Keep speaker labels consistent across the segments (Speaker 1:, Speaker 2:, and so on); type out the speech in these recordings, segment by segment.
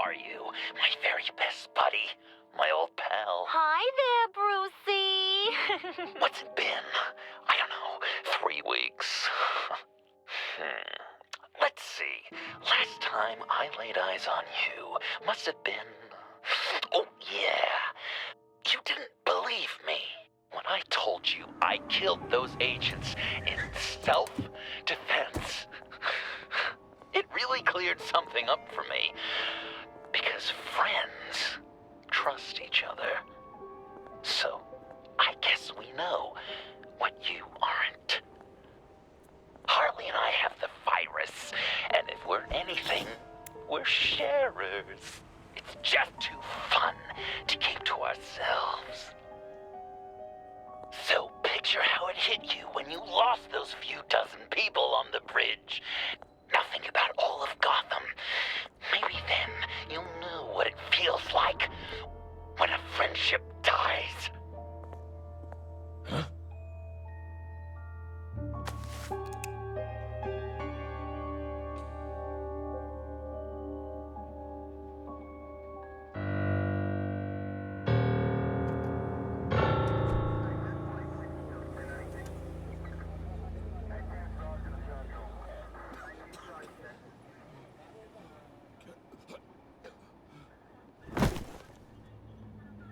Speaker 1: are you? My very best buddy. My old pal.
Speaker 2: Hi there, Brucey.
Speaker 1: What's it been? I don't know, 3 weeks. Let's see. Last time I laid eyes on you must have been... Oh, yeah. You didn't believe me when I told you I killed those agents in self-defense. It really cleared something up for me. Because friends trust each other. So, I guess we know what you aren't. Harley and I have the virus, and if we're anything, we're sharers. It's just too fun to keep to ourselves. So picture how it hit you when you lost those few dozen people on the bridge. Now think about all of Gotham. Maybe then you'll know what it feels like when a friendship dies.
Speaker 3: Huh?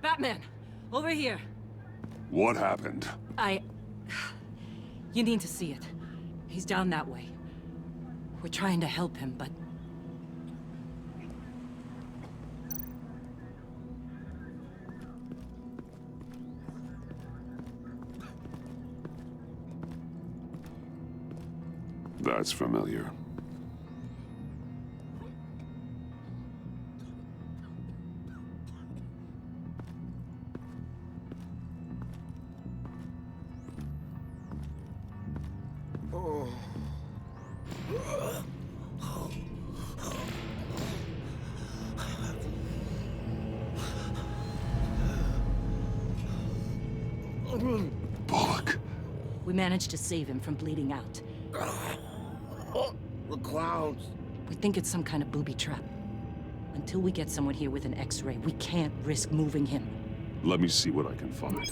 Speaker 4: Batman! Over here!
Speaker 3: What happened?
Speaker 4: You need to see it. He's down that way. We're trying to help him, but...
Speaker 3: That's familiar. Bullock.
Speaker 4: We managed to save him from bleeding out.
Speaker 5: The clowns.
Speaker 4: We think it's some kind of booby trap. Until we get someone here with an X-ray, we can't risk moving him.
Speaker 3: Let me see what I can find.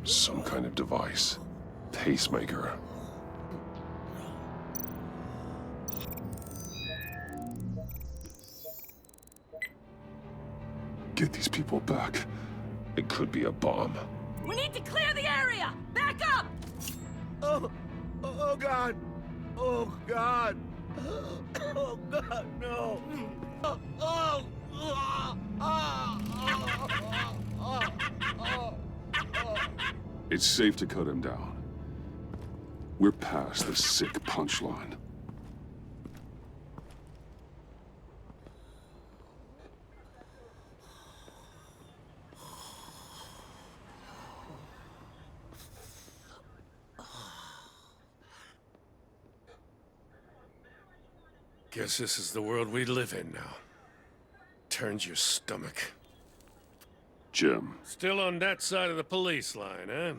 Speaker 3: Some kind of device. Pacemaker. Get these people back. It could be a bomb.
Speaker 4: We need to clear the area! Back up!
Speaker 5: Oh God! Oh God! Oh God, no!
Speaker 3: It's safe to cut him down. We're past the sick punchline.
Speaker 6: Guess this is the world we live in now. Turns your stomach.
Speaker 3: Jim.
Speaker 6: Still on that side of the police line, eh?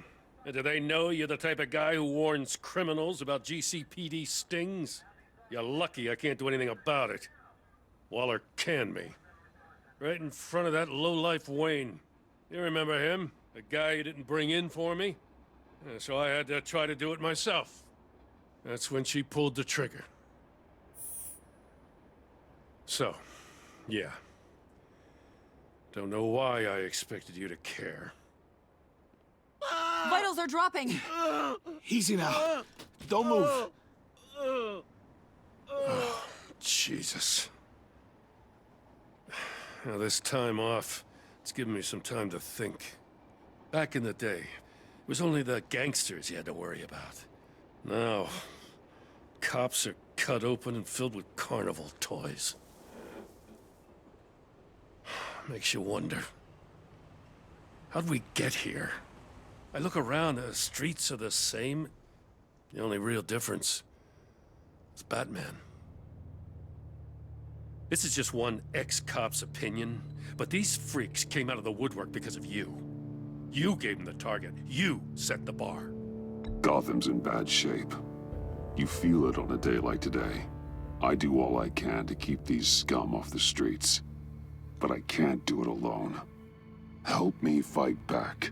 Speaker 6: And do they know you're the type of guy who warns criminals about GCPD stings? You're lucky I can't do anything about it. Waller canned me. Right in front of that lowlife Wayne. You remember him? The guy you didn't bring in for me? Yeah, so I had to try to do it myself. That's when she pulled the trigger. So, yeah. Don't know why I expected you to care.
Speaker 4: Vitals are dropping!
Speaker 5: Easy now. Don't move.
Speaker 6: Oh, Jesus. Now, this time off, it's given me some time to think. Back in the day, it was only the gangsters you had to worry about. Now, cops are cut open and filled with carnival toys. Makes you wonder. How'd we get here? I look around, the streets are the same. The only real difference is Batman. This is just one ex-cop's opinion, but these freaks came out of the woodwork because of you. You gave them the target. You set the bar.
Speaker 3: Gotham's in bad shape. You feel it on a day like today. I do all I can to keep these scum off the streets, but I can't do it alone. Help me fight back.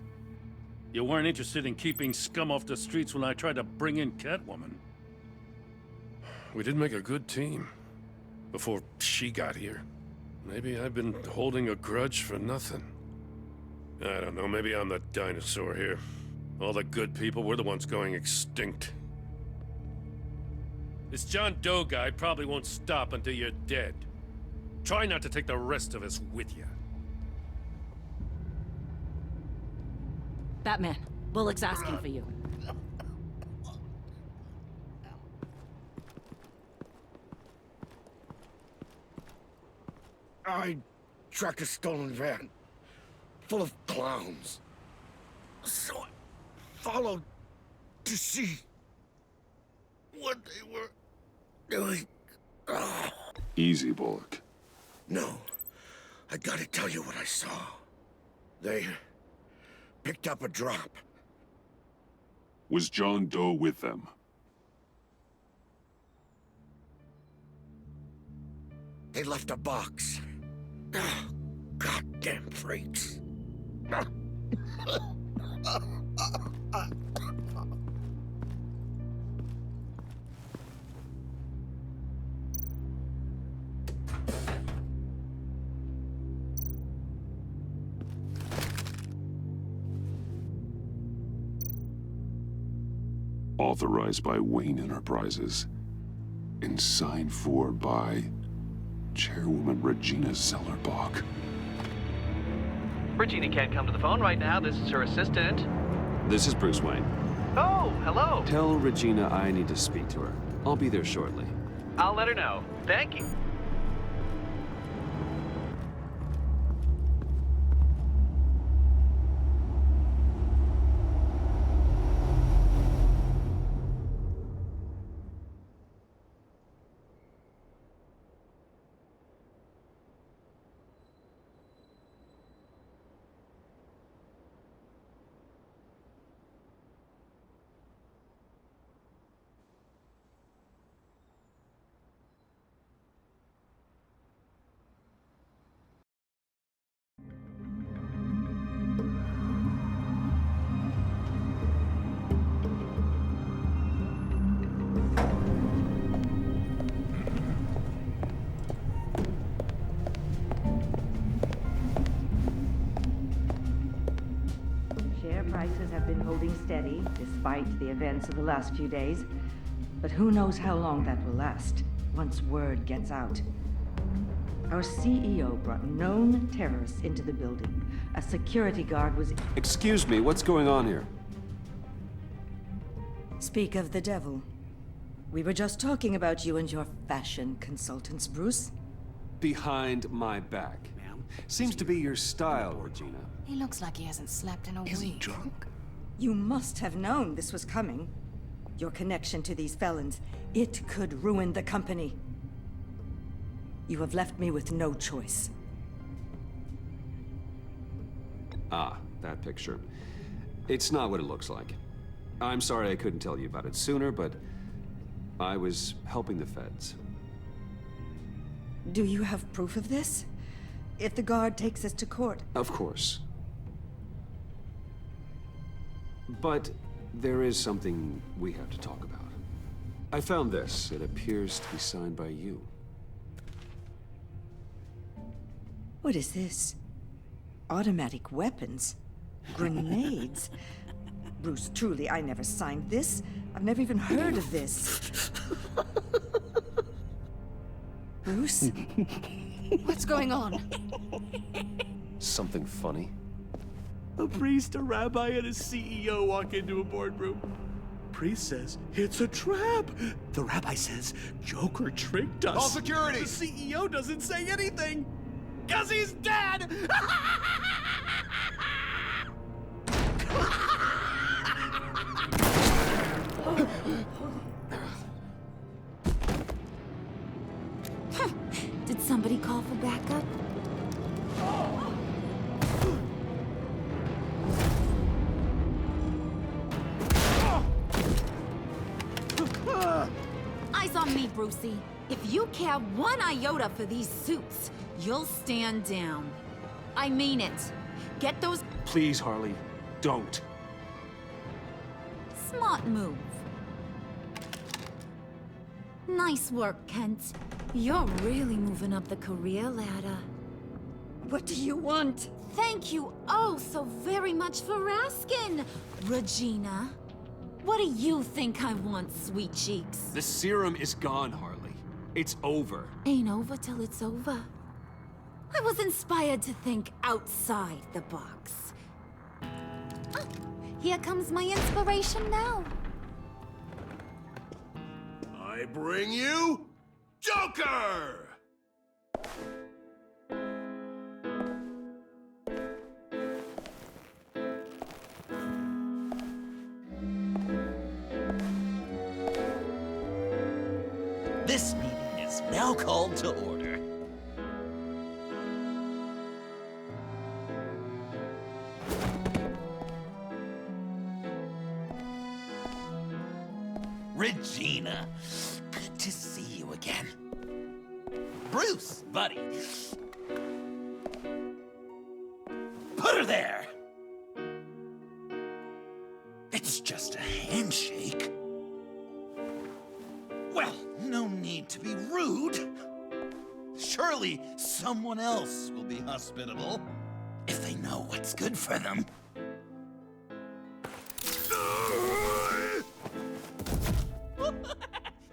Speaker 6: You weren't interested in keeping scum off the streets when I tried to bring in Catwoman. We did make a good team before she got here. Maybe I've been holding a grudge for nothing. I don't know, maybe I'm the dinosaur here. All the good people, we're the ones going extinct. This John Doe guy probably won't stop until you're dead. Try not to take the rest of us with you.
Speaker 4: Batman, Bullock's asking for you.
Speaker 5: I tracked a stolen van full of clowns. So I followed to see what they were doing.
Speaker 3: Easy, Bullock.
Speaker 5: No, I gotta tell you what I saw. They picked up a drop.
Speaker 3: Was John Doe with them?
Speaker 5: They left a box. Goddamn freaks.
Speaker 3: Authorized by Wayne Enterprises. And signed for by Chairwoman Regina Zellerbach.
Speaker 2: Regina can't come to the phone right now. This is her assistant.
Speaker 7: This is Bruce Wayne.
Speaker 2: Oh, hello.
Speaker 7: Tell Regina I need to speak to her. I'll be there shortly.
Speaker 2: I'll let her know. Thank you.
Speaker 8: Share prices have been holding steady despite the events of the last few days. But who knows how long that will last once word gets out. Our CEO brought known terrorists into the building. A security guard was...
Speaker 7: Excuse me, what's going on here?
Speaker 8: Speak of the devil. We were just talking about you and your fashion consultants, Bruce.
Speaker 7: Behind my back. Seems to be your style, Regina.
Speaker 9: He looks like he hasn't slept in a week.
Speaker 5: Is he drunk?
Speaker 8: You must have known this was coming. Your connection to these felons, it could ruin the company. You have left me with no choice.
Speaker 7: Ah, that picture. It's not what it looks like. I'm sorry I couldn't tell you about it sooner, but I was helping the feds.
Speaker 8: Do you have proof of this? If the guard takes us to court...
Speaker 7: Of course. But there is something we have to talk about. I found this. It appears to be signed by you.
Speaker 8: What is this? Automatic weapons? Grenades? Bruce, truly, I never signed this. I've never even heard of this. Bruce?
Speaker 9: What's going on?
Speaker 7: Something funny?
Speaker 10: A priest, a rabbi, and a CEO walk into a boardroom. Priest says, it's a trap. The rabbi says, Joker tricked us.
Speaker 5: Call security!
Speaker 10: The CEO doesn't say anything, 'cause he's dead!
Speaker 11: Brucey. If you care one iota for these suits, you'll stand down. I mean it. Get those...
Speaker 7: Please, Harley, don't.
Speaker 11: Smart move. Nice work, Kent. You're really moving up the career ladder.
Speaker 8: What do you want?
Speaker 11: Thank you oh so very much for asking, Regina. What do you think I want, sweet cheeks?
Speaker 7: The serum is gone, Harley. It's over.
Speaker 11: Ain't over till it's over. I was inspired to think outside the box. Oh, here comes my inspiration now.
Speaker 5: I bring you Joker!
Speaker 1: This meeting is now called to order. Regina, good to see you again. Bruce, buddy. Put her there. It's just a handshake. Well, no need to be rude. Surely someone else will be hospitable if they know what's good for them.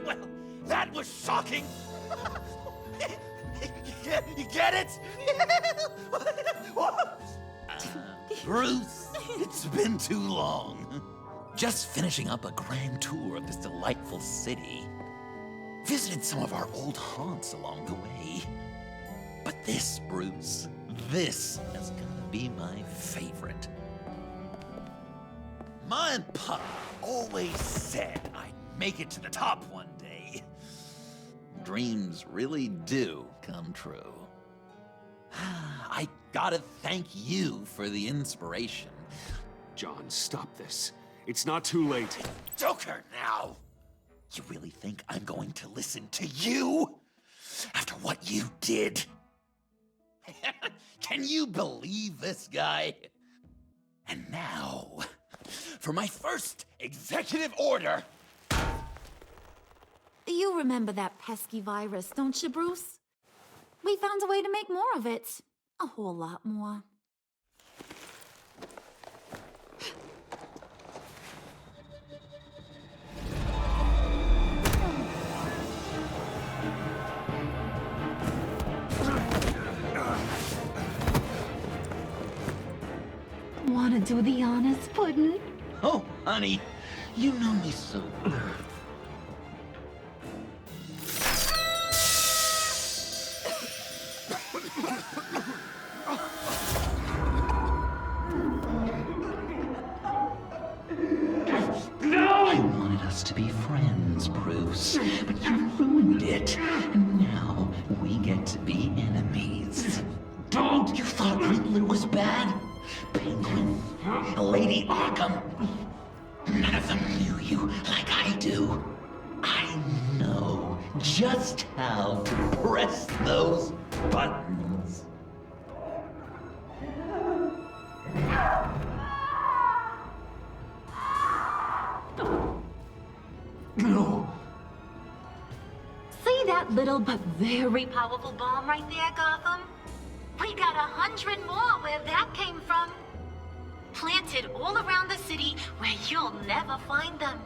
Speaker 1: Well, that was shocking. You get it? Bruce, it's been too long. Just finishing up a grand tour of this delightful city. Visited some of our old haunts along the way. But this, Bruce, this has got to be my favorite. Ma and Pa always said I'd make it to the top one day. Dreams really do come true. I gotta thank you for the inspiration.
Speaker 7: John, stop this. It's not too late.
Speaker 1: Joker now! You really think I'm going to listen to you? After what you did? Can you believe this guy? And now, for my first executive order.
Speaker 11: You remember that pesky virus, don't you, Bruce? We found a way to make more of it. A whole lot more. Wanna do the honors, Puddin'?
Speaker 1: Oh, honey, you know me so well. I wanted us to be friends, Bruce, but you ruined it. And now we get to be enemies. Don't! You thought Riddler was bad? Penguin, Lady Arkham. None of them knew you like I do. I know just how to press those buttons. No.
Speaker 11: See that little but very powerful bomb right there, Gotham? We got 100 more where that came from. Planted all around the city where you'll never find them.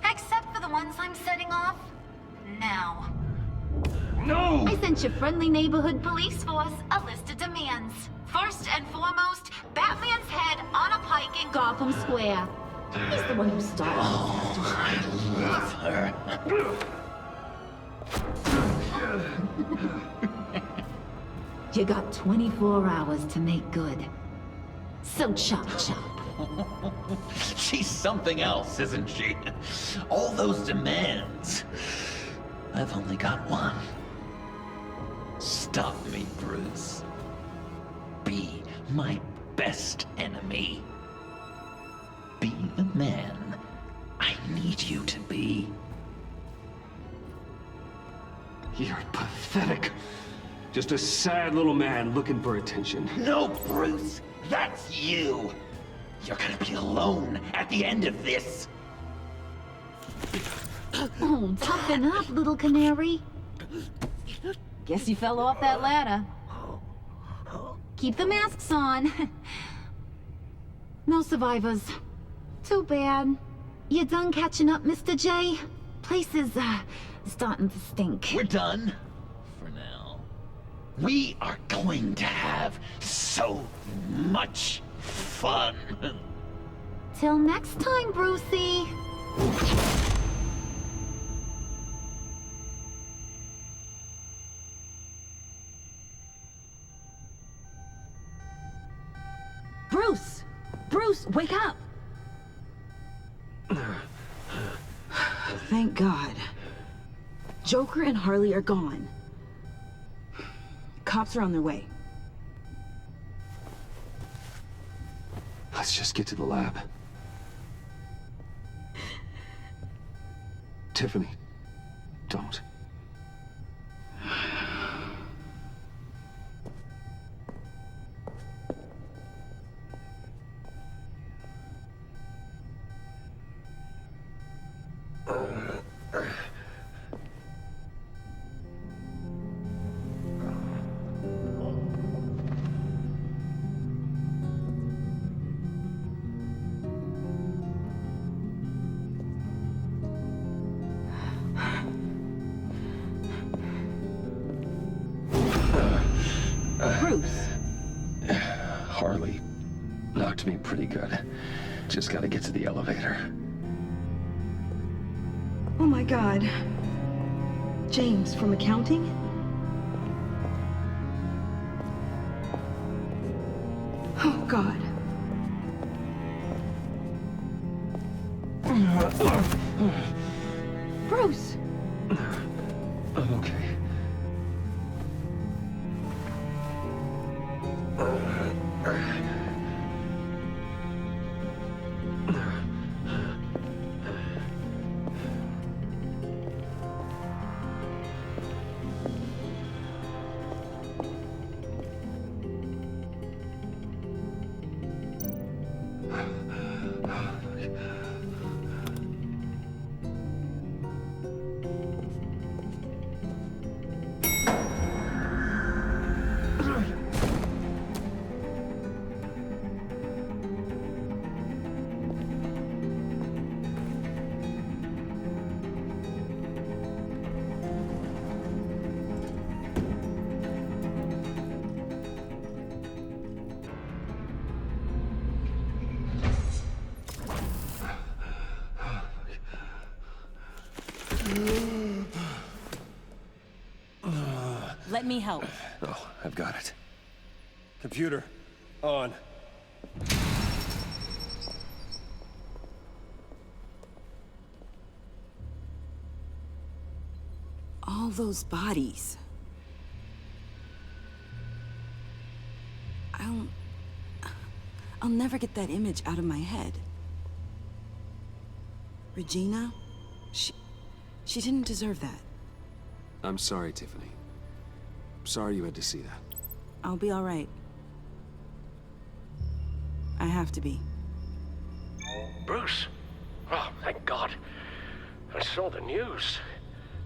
Speaker 11: Except for the ones I'm setting off now.
Speaker 1: No!
Speaker 11: I sent your friendly neighborhood police force a list of demands. First and foremost, Batman's head on a pike in Gotham Square. He's the one who started.
Speaker 1: Oh, I love her.
Speaker 11: You got 24 hours to make good. So chop chop.
Speaker 1: She's something else, isn't she? All those demands. I've only got one. Stop me, Bruce. Be my best enemy. Be the man I need you to be.
Speaker 7: You're pathetic. Just a sad little man looking for attention.
Speaker 1: No, Bruce, that's you. You're gonna be alone at the end of this.
Speaker 11: Oh, toughen up, little canary. Guess you fell off that ladder. Keep the masks on. No survivors. Too bad. You done catching up, Mr. J? Place is, starting to stink.
Speaker 1: We're done. For now. We are going to have so much fun.
Speaker 11: Till next time, Brucey.
Speaker 4: Bruce! Bruce, wake up! Thank God. Joker and Harley are gone. Cops are on their way.
Speaker 7: Let's just get to the lab. Tiffany, don't.
Speaker 4: Bruce!
Speaker 7: Harley knocked me pretty good. Just gotta get to the elevator.
Speaker 4: Oh my God. James, from accounting? Oh God. Bruce!
Speaker 7: I'm okay.
Speaker 4: Let me help.
Speaker 7: Oh, I've got it. Computer, on.
Speaker 4: All those bodies. I'll never get that image out of my head. Regina? She didn't deserve that.
Speaker 7: I'm sorry, Tiffany. Sorry you had to see that.
Speaker 4: I'll be all right. I have to be.
Speaker 12: Bruce? Oh, thank God. I saw the news.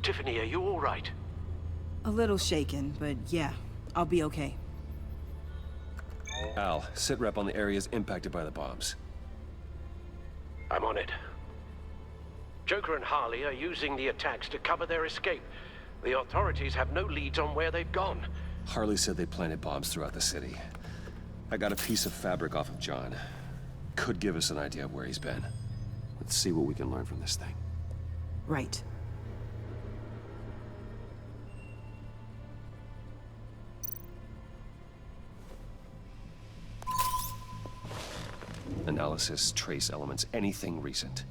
Speaker 12: Tiffany, are you all right?
Speaker 4: A little shaken, but yeah, I'll be okay.
Speaker 7: Al, sit rep on the areas impacted by the bombs.
Speaker 12: I'm on it. Joker and Harley are using the attacks to cover their escape. The authorities have no leads on where they've gone.
Speaker 7: Harley said they planted bombs throughout the city. I got a piece of fabric off of John. Could give us an idea of where he's been. Let's see what we can learn from this thing.
Speaker 4: Right.
Speaker 7: Analysis, trace elements, anything recent.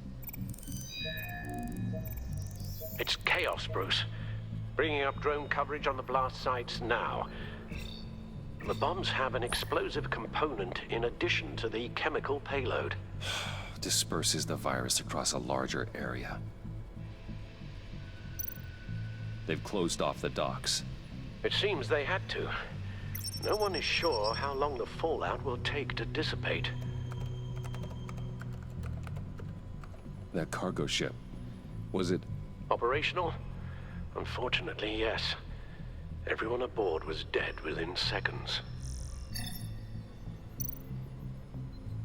Speaker 12: It's chaos, Bruce. Bringing up drone coverage on the blast sites now. The bombs have an explosive component in addition to the chemical payload.
Speaker 7: Disperses the virus across a larger area. They've closed off the docks.
Speaker 12: It seems they had to. No one is sure how long the fallout will take to dissipate.
Speaker 7: That cargo ship, was it...
Speaker 12: Operational? Unfortunately, yes. Everyone aboard was dead within seconds.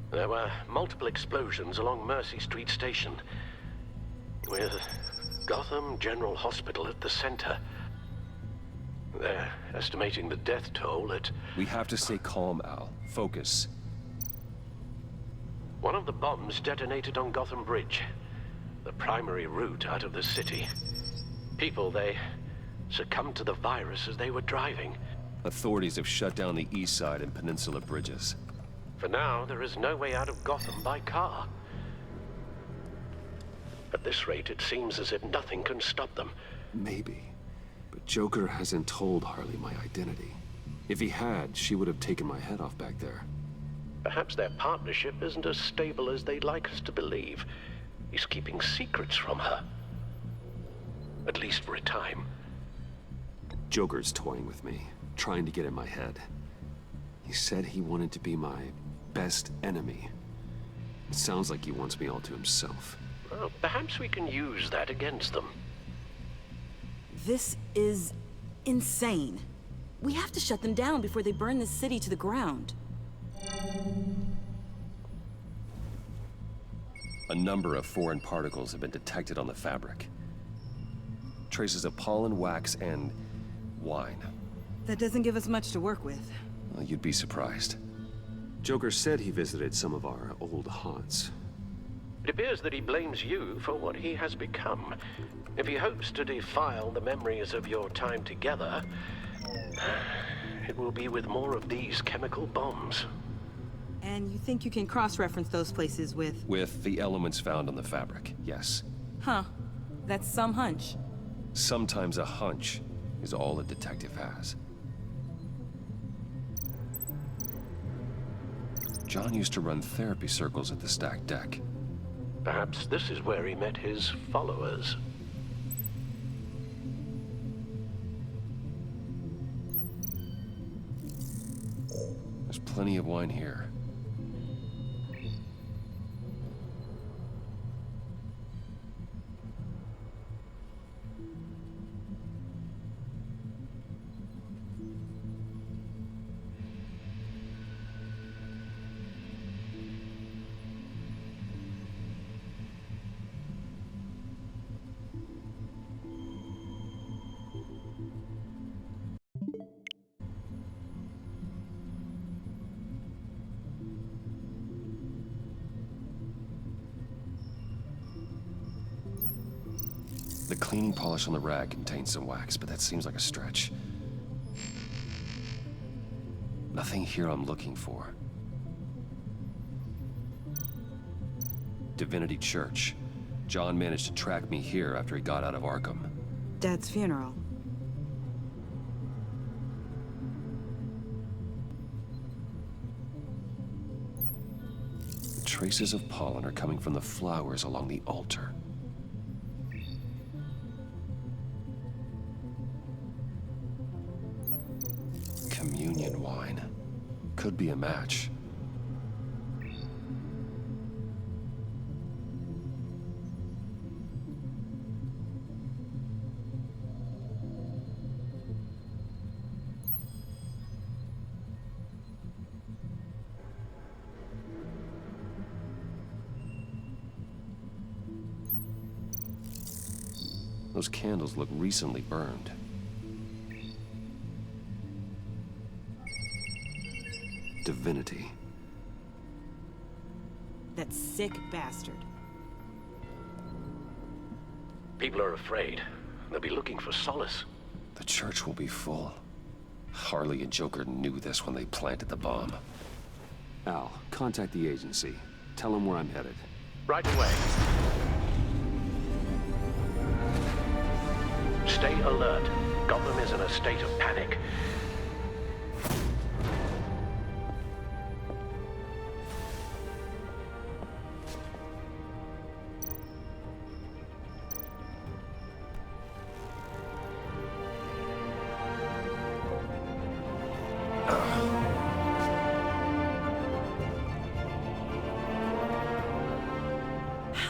Speaker 12: There were multiple explosions along Mercy Street Station, with Gotham General Hospital at the center. They're estimating the death toll at...
Speaker 7: We have to stay calm, Al. Focus.
Speaker 12: One of the bombs detonated on Gotham Bridge, the primary route out of the city. People, they succumbed to the virus as they were driving.
Speaker 7: Authorities have shut down the east side and peninsula bridges.
Speaker 12: For now, there is no way out of Gotham by car. At this rate, it seems as if nothing can stop them.
Speaker 7: Maybe. But Joker hasn't told Harley my identity. If he had, she would have taken my head off back there.
Speaker 12: Perhaps their partnership isn't as stable as they'd like us to believe. He's keeping secrets from her. At least for a time.
Speaker 7: Joker's toying with me, trying to get in my head. He said he wanted to be my best enemy. It sounds like he wants me all to himself.
Speaker 12: Well, perhaps we can use that against them.
Speaker 13: This is insane. We have to shut them down before they burn this city to the ground.
Speaker 7: A number of foreign particles have been detected on the fabric. Traces of pollen, wax, and wine.
Speaker 13: That doesn't give us much to work with.
Speaker 7: Well, you'd be surprised. Joker said he visited some of our old haunts.
Speaker 12: It appears that he blames you for what he has become. If he hopes to defile the memories of your time together, it will be with more of these chemical bombs.
Speaker 13: And you think you can cross-reference those places with...
Speaker 7: With the elements found on the fabric, yes.
Speaker 13: Huh. That's some hunch.
Speaker 7: Sometimes a hunch is all a detective has. John used to run therapy circles at the stacked deck.
Speaker 12: Perhaps this is where he met his followers.
Speaker 7: There's plenty of wine here. The cleaning polish on the rag contains some wax, but that seems like a stretch. Nothing here I'm looking for. Divinity Church. John managed to track me here after he got out of Arkham.
Speaker 13: Dad's funeral.
Speaker 7: The traces of pollen are coming from the flowers along the altar. Communion wine. Could be a match. Those candles look recently burned. Divinity.
Speaker 13: That sick bastard.
Speaker 12: People are afraid. They'll be looking for solace.
Speaker 7: The church will be full. Harley and Joker knew this when they planted the bomb. Al, contact the agency. Tell them where I'm headed.
Speaker 12: Right away. Stay alert. Gotham is in a state of panic.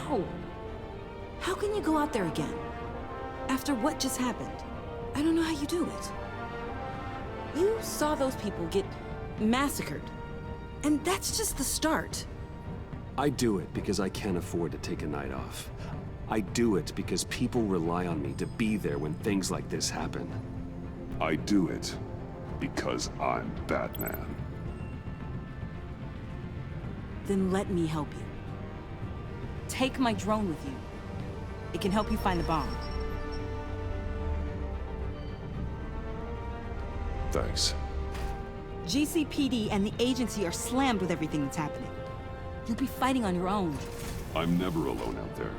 Speaker 13: No! How can you go out there again? After what just happened? I don't know how you do it. You saw those people get massacred. And that's just the start.
Speaker 7: I do it because I can't afford to take a night off. I do it because people rely on me to be there when things like this happen.
Speaker 3: I do it because I'm Batman.
Speaker 13: Then let me help you. Take my drone with you. It can help you find the bomb.
Speaker 3: Thanks.
Speaker 13: GCPD and the agency are slammed with everything that's happening. You'll be fighting on your own.
Speaker 3: I'm never alone out there.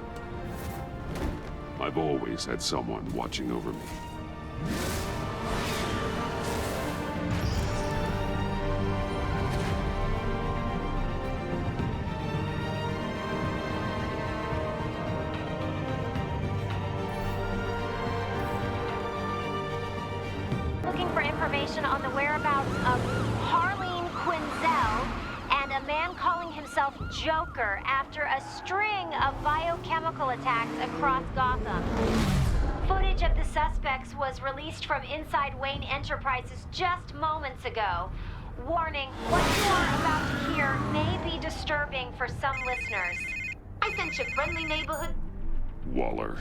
Speaker 3: I've always had someone watching over me.
Speaker 14: Looking for information on the whereabouts of Harleen Quinzel and a man calling himself Joker after a string of biochemical attacks across Gotham. Footage of the suspects was released from inside Wayne Enterprises just moments ago. Warning, what you are about to hear may be disturbing for some listeners. I sent you friendly neighborhood...
Speaker 3: Waller.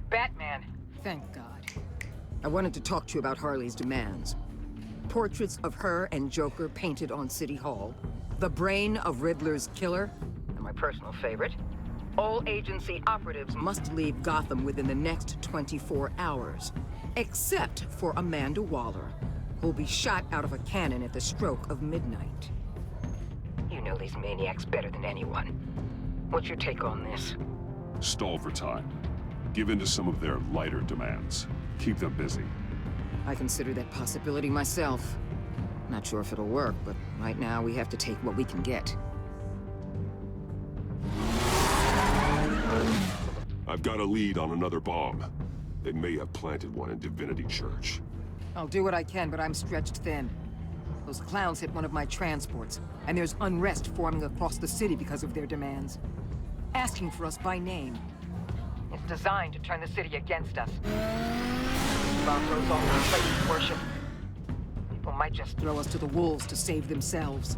Speaker 15: Batman.
Speaker 16: Thank God. I wanted to talk to you about Harley's demands. Portraits of her and Joker painted on City Hall. The brain of Riddler's killer. And my personal favorite. All agency operatives must leave Gotham within the next 24 hours. Except for Amanda Waller, who'll be shot out of a cannon at the stroke of midnight. You know these maniacs better than anyone. What's your take on this?
Speaker 3: Stall for time. Give in to some of their lighter demands. Keep them busy.
Speaker 16: I consider that possibility myself. Not sure if it'll work, but right now we have to take what we can get.
Speaker 3: I've got a lead on another bomb. They may have planted one in Divinity Church.
Speaker 16: I'll do what I can, but I'm stretched thin. Those clowns hit one of my transports, and there's unrest forming across the city because of their demands. Asking for us by name. It's designed to turn the city against us. Bomb goes all over the place of worship. People might just throw us to the wolves to save themselves.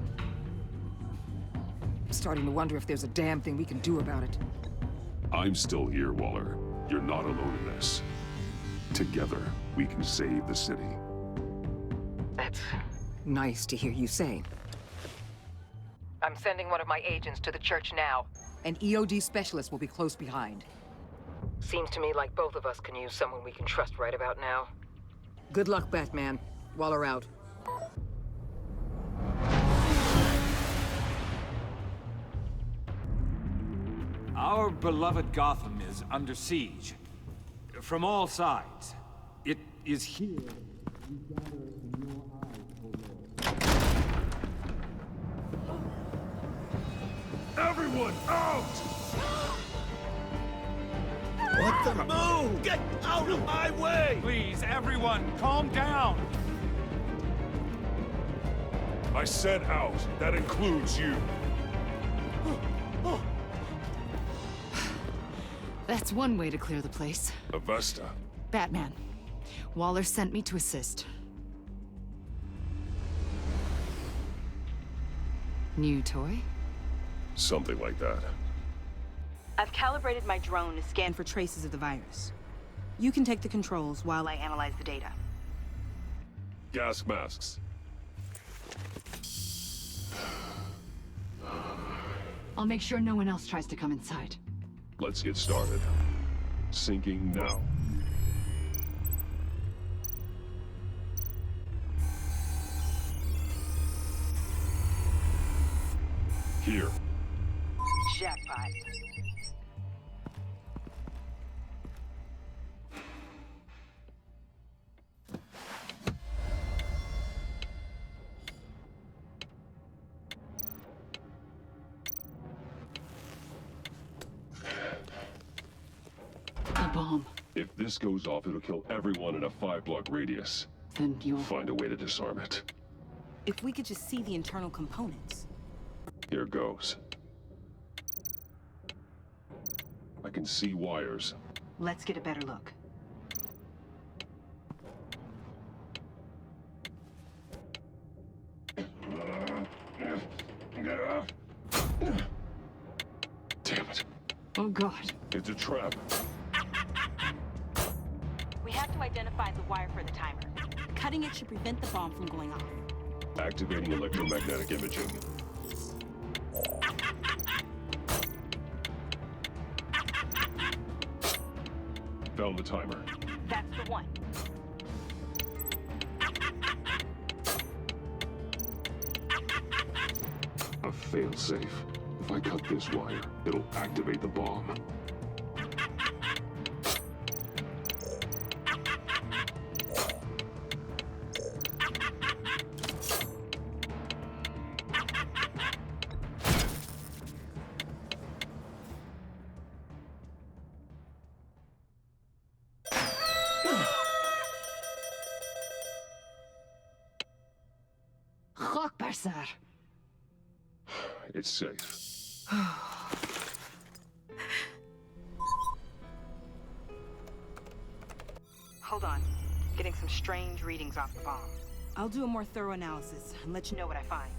Speaker 16: I'm starting to wonder if there's a damn thing we can do about it.
Speaker 3: I'm still here, Waller. You're not alone in this. Together, we can save the city.
Speaker 16: That's nice to hear you say. I'm sending one of my agents to the church now. An EOD specialist will be close behind. Seems to me like both of us can use someone we can trust right about now. Good luck, Batman. Waller out.
Speaker 17: Our beloved Gotham is under siege. From all sides. It is here we gather in your eyes, O Lord.
Speaker 3: Everyone out!
Speaker 10: What the move? Get out of my way!
Speaker 17: Please, everyone, calm down!
Speaker 3: I said out. That includes you.
Speaker 9: That's one way to clear the place.
Speaker 3: Avesta.
Speaker 9: Batman. Waller sent me to assist. New toy?
Speaker 3: Something like that.
Speaker 13: I've calibrated my drone to scan for traces of the virus. You can take the controls while I analyze the data.
Speaker 3: Gas masks.
Speaker 9: I'll make sure no one else tries to come inside.
Speaker 3: Let's get started. Syncing now. Here.
Speaker 16: Jackpot.
Speaker 9: A bomb.
Speaker 3: If this goes off, it'll kill everyone in a 5-block radius.
Speaker 9: Then you'll
Speaker 3: find a way to disarm it.
Speaker 13: If we could just see the internal components.
Speaker 3: Here goes. I can see wires.
Speaker 8: Let's get a better look.
Speaker 3: Damn it.
Speaker 8: Oh, God.
Speaker 3: It's a trap.
Speaker 13: We have to identify the wire for the timer. Cutting it should prevent the bomb from going off.
Speaker 3: Activating electromagnetic imaging. Found the timer.
Speaker 13: That's the one.
Speaker 3: A failsafe. If I cut this wire, it'll activate the bomb.
Speaker 8: Rockbasser.
Speaker 3: It's safe.
Speaker 8: Hold on. Getting some strange readings off the bomb.
Speaker 13: I'll do a more thorough analysis and let you know what I find.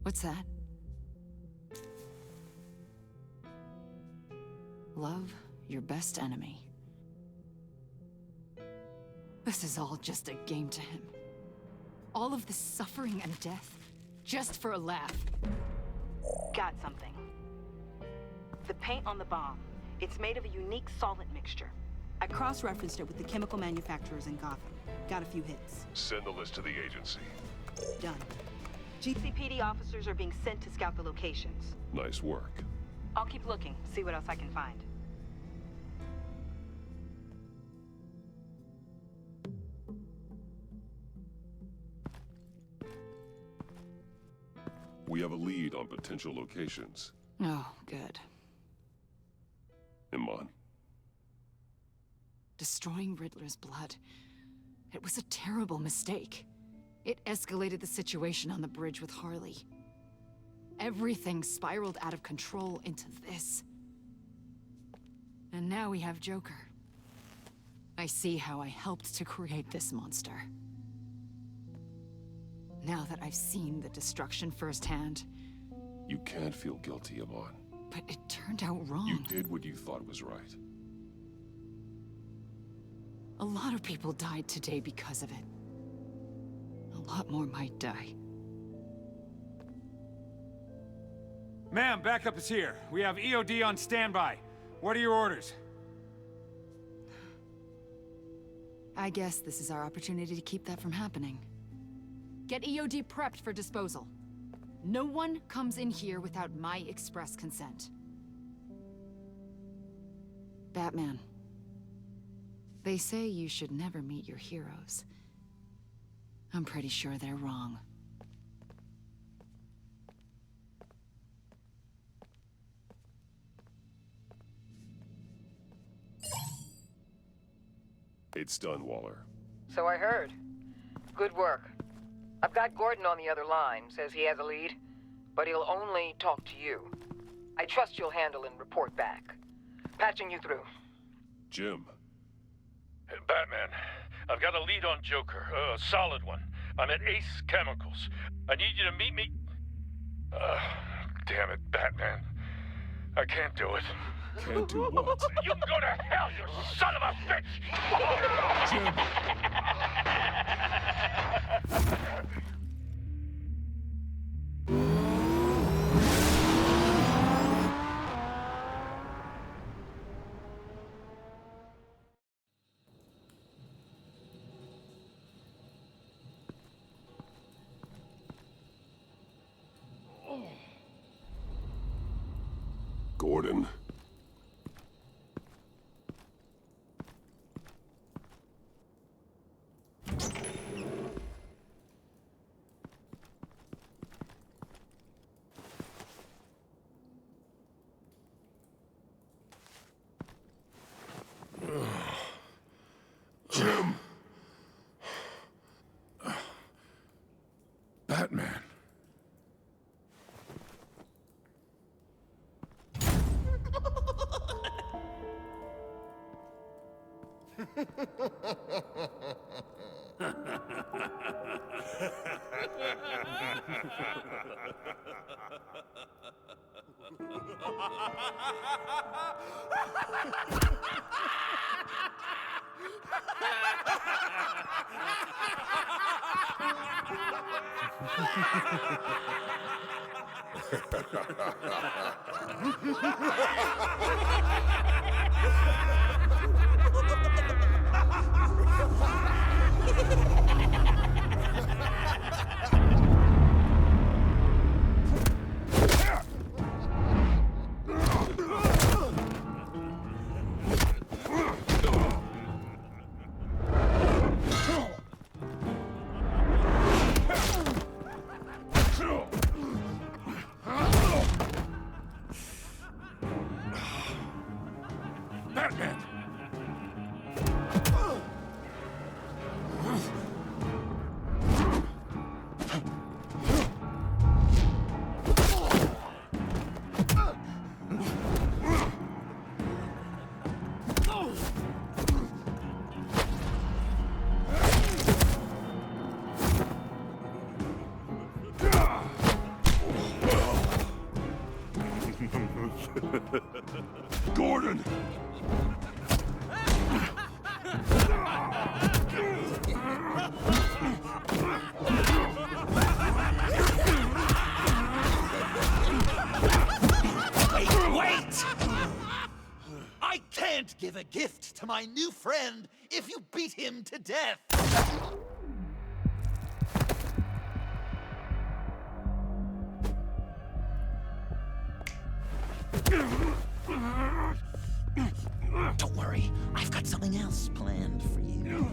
Speaker 13: What's that? Love your best enemy. This is all just a game to him. All of this suffering and death, just for a laugh. Got something. The paint on the bomb, it's made of a unique solvent mixture. I cross-referenced it with the chemical manufacturers in Gotham. Got a few hits.
Speaker 3: Send the list to the agency.
Speaker 13: Done. GCPD officers are being sent to scout the locations.
Speaker 3: Nice work.
Speaker 13: I'll keep looking, see what else I can find.
Speaker 3: We have a lead on potential locations.
Speaker 13: Oh, good.
Speaker 3: Iman.
Speaker 13: Destroying Riddler's blood. It was a terrible mistake. It escalated the situation on the bridge with Harley. Everything spiraled out of control into this. And now we have Joker. I see how I helped to create this monster. Now that I've seen the destruction firsthand.
Speaker 3: You can't feel guilty, Iman.
Speaker 13: But it turned out wrong.
Speaker 3: You did what you thought was right.
Speaker 13: A lot of people died today because of it. A lot more might die.
Speaker 17: Ma'am, backup is here. We have EOD on standby. What are your orders?
Speaker 13: I guess this is our opportunity to keep that from happening. Get EOD prepped for disposal. No one comes in here without my express consent. Batman. They say you should never meet your heroes. I'm pretty sure they're wrong.
Speaker 3: It's done, Waller.
Speaker 16: So I heard. Good work. I've got Gordon on the other line. Says he has a lead, but he'll only talk to you. I trust you'll handle and report back. Patching you through.
Speaker 6: Jim. Hey, Batman, I've got a lead on Joker, a solid one. I'm at Ace Chemicals. I need you to meet me... damn it, Batman. I can't do it.
Speaker 3: Can't do what?
Speaker 6: You can go to hell, you son of a bitch!
Speaker 3: Jim! Gordon.
Speaker 6: Batman.
Speaker 3: Gordon!
Speaker 1: Wait! I can't give a gift to my new friend if you beat him to death! Don't worry, I've got something else planned for you.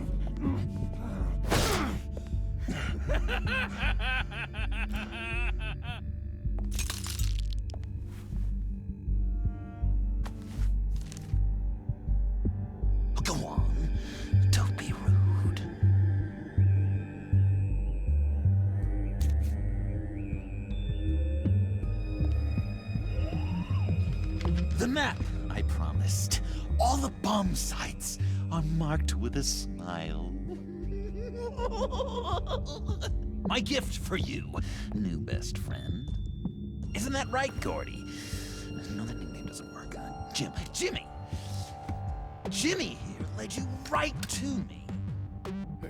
Speaker 1: Go on, don't be rude. The map I promised. All the bomb sites are marked with a smile. My gift for you, new best friend. Isn't that right, Gordy? No, that nickname doesn't work. Jimmy! Jimmy here led you right to me.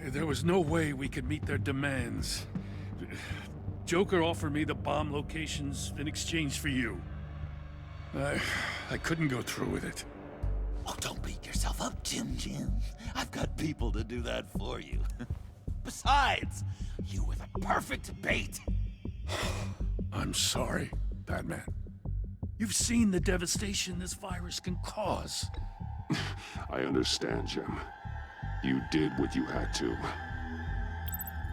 Speaker 6: There was no way we could meet their demands. Joker offered me the bomb locations in exchange for you. I couldn't go through with it.
Speaker 1: Oh, don't beat yourself up, Jim. I've got people to do that for you. Besides, you were the perfect bait.
Speaker 6: I'm sorry, Batman. You've seen the devastation this virus can cause.
Speaker 3: I understand, Jim. You did what you had to.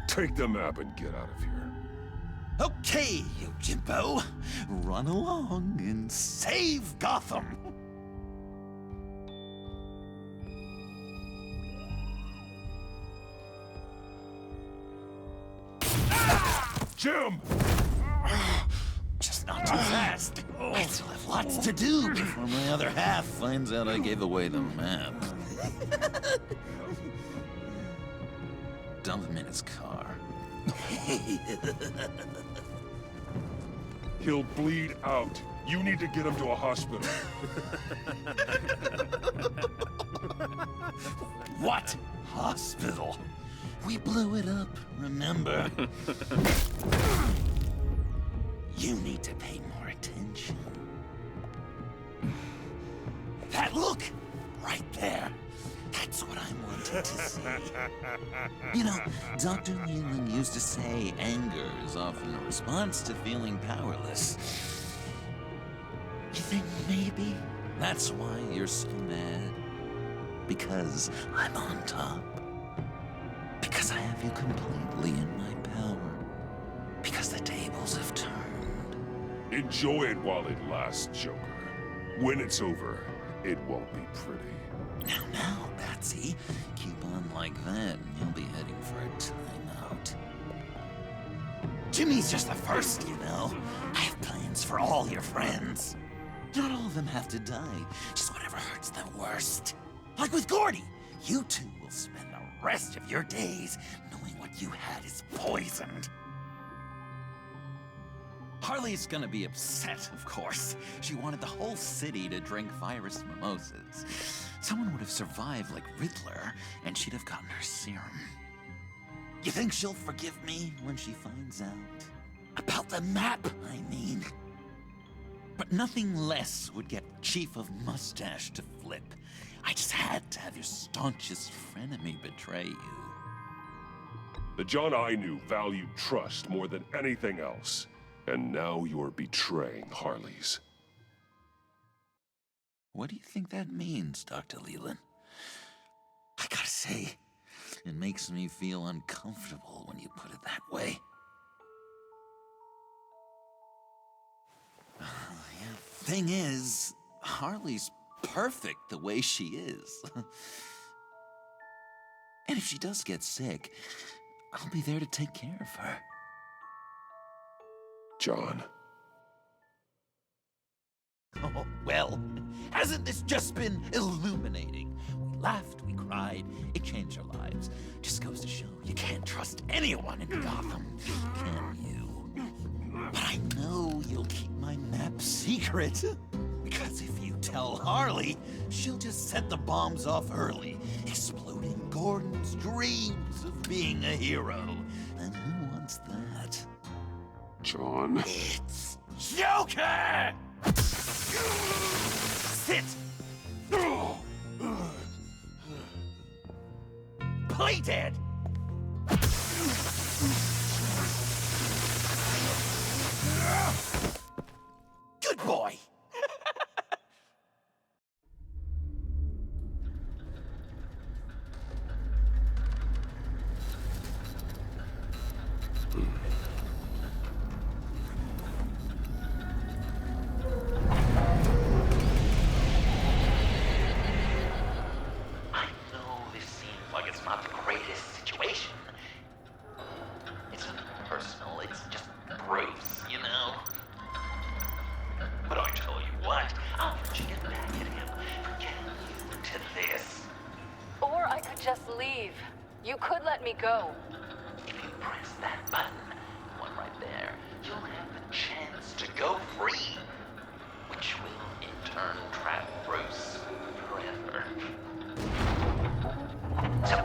Speaker 3: Take the map and get out of here.
Speaker 1: Okay, you Jimbo. Run along and save Gotham.
Speaker 3: Jim!
Speaker 1: Just not too fast. I still have lots to do before my other half finds out I gave away the map. Dump him in his car.
Speaker 3: He'll bleed out. You need to get him to a hospital.
Speaker 1: What hospital? We blew it up, remember? You need to pay more attention. That look! Right there. That's what I wanted to see. You know, Dr. Leland used to say anger is often a response to feeling powerless. You think maybe that's why you're so mad? Because I'm on top? Because I have you completely in my power? Because the tables have turned?
Speaker 3: Enjoy it while it lasts, Joker. When it's over, it won't be pretty.
Speaker 1: Now, Patsy, keep on like that and you'll be heading for a timeout. Jimmy's just the first, you know. I have plans for all your friends. Not all of them have to die, just whatever hurts them worst. Like with Gordy, you two will spend the rest of your days knowing what you had is poisoned. Harley's gonna be upset, of course. She wanted the whole city to drink virus mimosas. Someone would have survived like Riddler, and she'd have gotten her serum. You think she'll forgive me when she finds out? About the map, I mean. But nothing less would get Chief of Mustache to flip. I just had to have your staunchest frenemy betray you.
Speaker 3: The John I knew valued trust more than anything else. And now you're betraying Harley's.
Speaker 1: What do you think that means, Dr. Leland? I gotta say, it makes me feel uncomfortable when you put it that way. Thing is, Harley's perfect the way she is. And if she does get sick, I'll be there to take care of her.
Speaker 3: John.
Speaker 1: Oh, well, hasn't this just been illuminating? We laughed, we cried, it changed our lives. Just goes to show you can't trust anyone in Gotham, can you? But I know you'll keep my map secret. Because if you tell Harley, she'll just set the bombs off early, exploding Gordon's dreams of being a hero. And who wants that?
Speaker 3: John.
Speaker 1: It's Joker! Sit! Play dead! Good boy!
Speaker 4: Just leave. You could let me go.
Speaker 1: If you press that button, one right there, you'll have the chance to go free, which will in turn trap Bruce forever. So,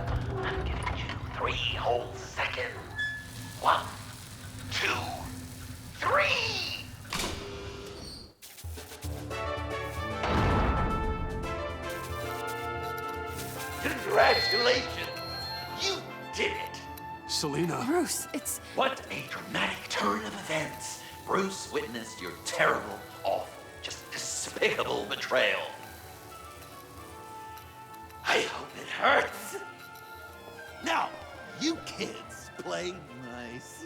Speaker 1: I'm giving you 3 whole seconds. 1, 2, 3! Congratulations! You did it!
Speaker 7: Selina!
Speaker 13: Bruce, it's...
Speaker 1: What a dramatic turn of events! Bruce witnessed your terrible, awful, just despicable betrayal. I hope it hurts! Now, you kids play nice.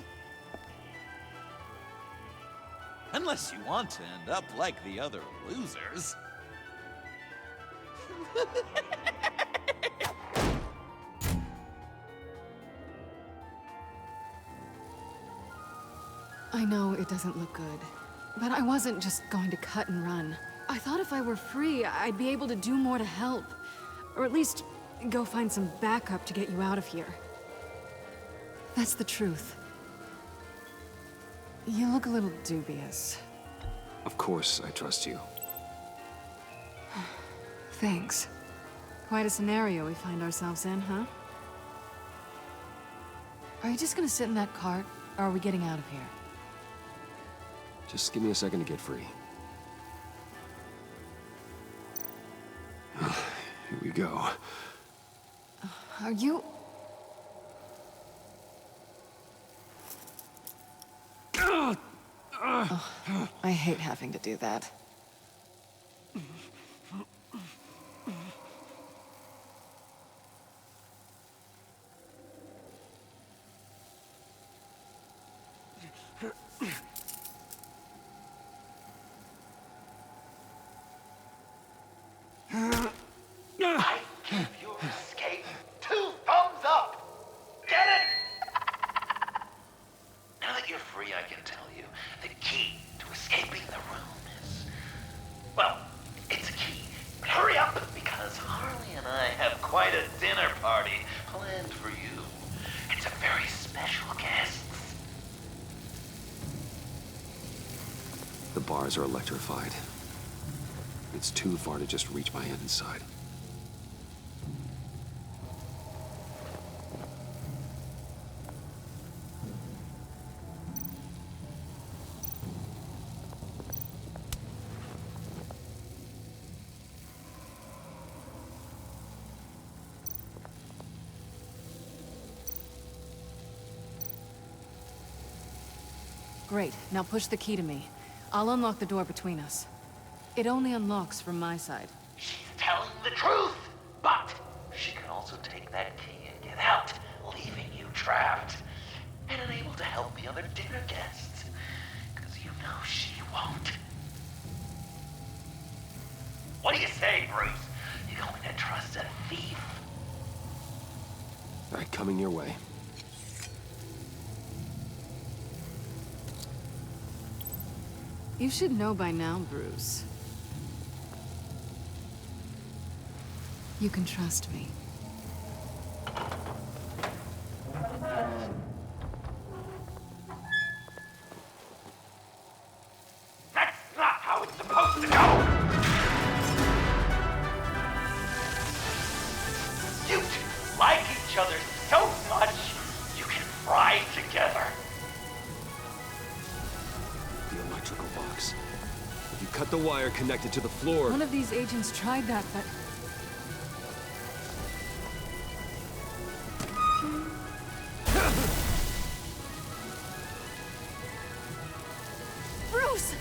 Speaker 1: Unless you want to end up like the other losers.
Speaker 9: I know it doesn't look good, but I wasn't just going to cut and run. I thought if I were free, I'd be able to do more to help. Or at least go find some backup to get you out of here. That's the truth. You look a little dubious.
Speaker 7: Of course, I trust you.
Speaker 9: Thanks. Quite a scenario we find ourselves in, huh? Are you just gonna sit in that cart, or are we getting out of here?
Speaker 7: Just give me a second to get free. Here we go.
Speaker 9: Are you... Oh, I hate having to do that.
Speaker 1: I give your escape 2 thumbs up! Get it? Now that that you're free, I can tell you the key to escaping the room is... well, it's a key. But hurry up, because Harley and I have quite a dinner party planned for you. It's a very special guest.
Speaker 7: The bars are electrified. It's too far to just reach my hand inside.
Speaker 9: Great. Now push the key to me. I'll unlock the door between us. It only unlocks from my side.
Speaker 1: She's telling the truth, but she can also take that key and get out, leaving you trapped and unable to help the other dinner guests. Because you know she won't. What do you say, Bruce? You going to trust a thief?
Speaker 7: All right, coming your way.
Speaker 9: You should know by now, Bruce. You can trust me.
Speaker 1: That's not how it's supposed to go! You two like each other so much, you can fry together.
Speaker 7: The electrical box. If you cut the wire connected to the floor...
Speaker 9: One of these agents tried that, but... Bruce!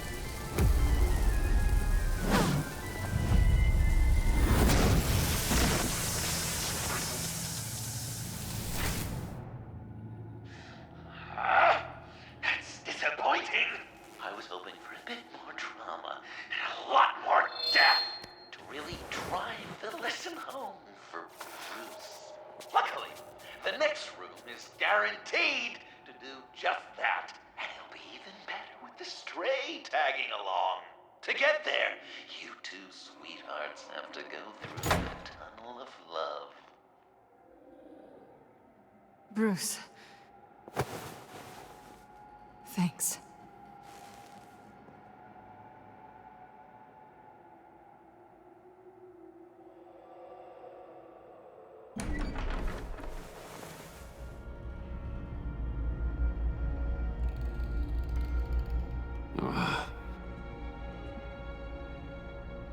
Speaker 1: That's disappointing. I was hoping for a bit more drama and a lot more death to really drive the lesson home for Bruce. Luckily, the next room is guaranteed to do just that. And it'll be even better with the stray tagging along. To get there, you two sweethearts have to go through the tunnel of love.
Speaker 9: Bruce. Thanks.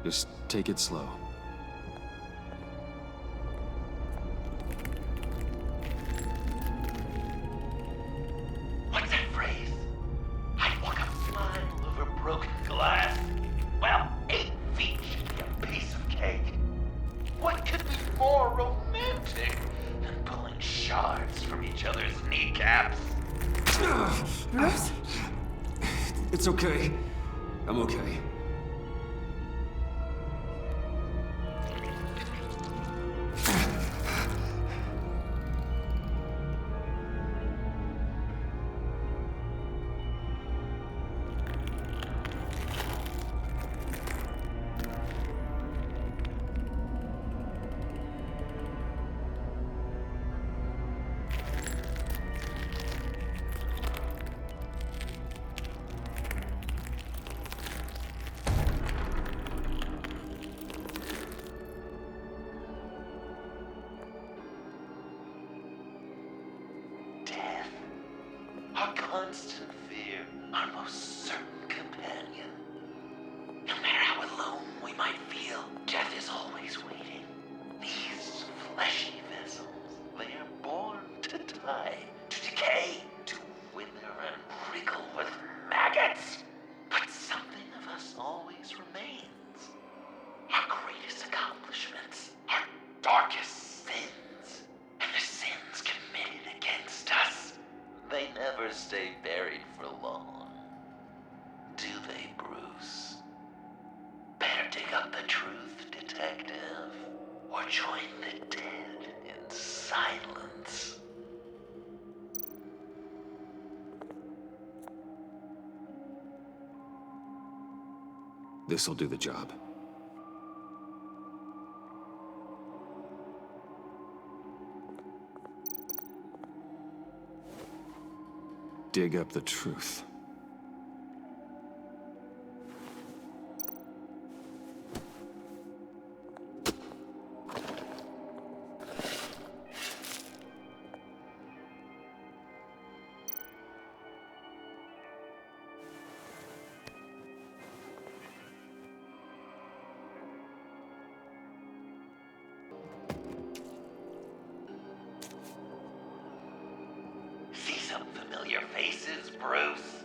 Speaker 7: Just take it slow.
Speaker 1: What's that phrase? I'd walk a mile over broken glass. Well, 8 feet should be a piece of cake. What could be more romantic than pulling shards from each other's kneecaps?
Speaker 9: Bruce?
Speaker 7: It's okay. I'm okay.
Speaker 1: Our constant fear, our most certain companion. No matter how alone we might feel, death is always waiting. These fleshy vessels, they are born to die, to decay, to wither and wriggle with maggots. But something of us always remains. Our greatest accomplishments, our darkest sins, and the sins committed against us. They never stay buried for long. Do they, Bruce? Better dig up the truth, detective, or join the dead in silence.
Speaker 7: This'll do the job. Dig up the truth.
Speaker 1: See some familiar faces, Bruce?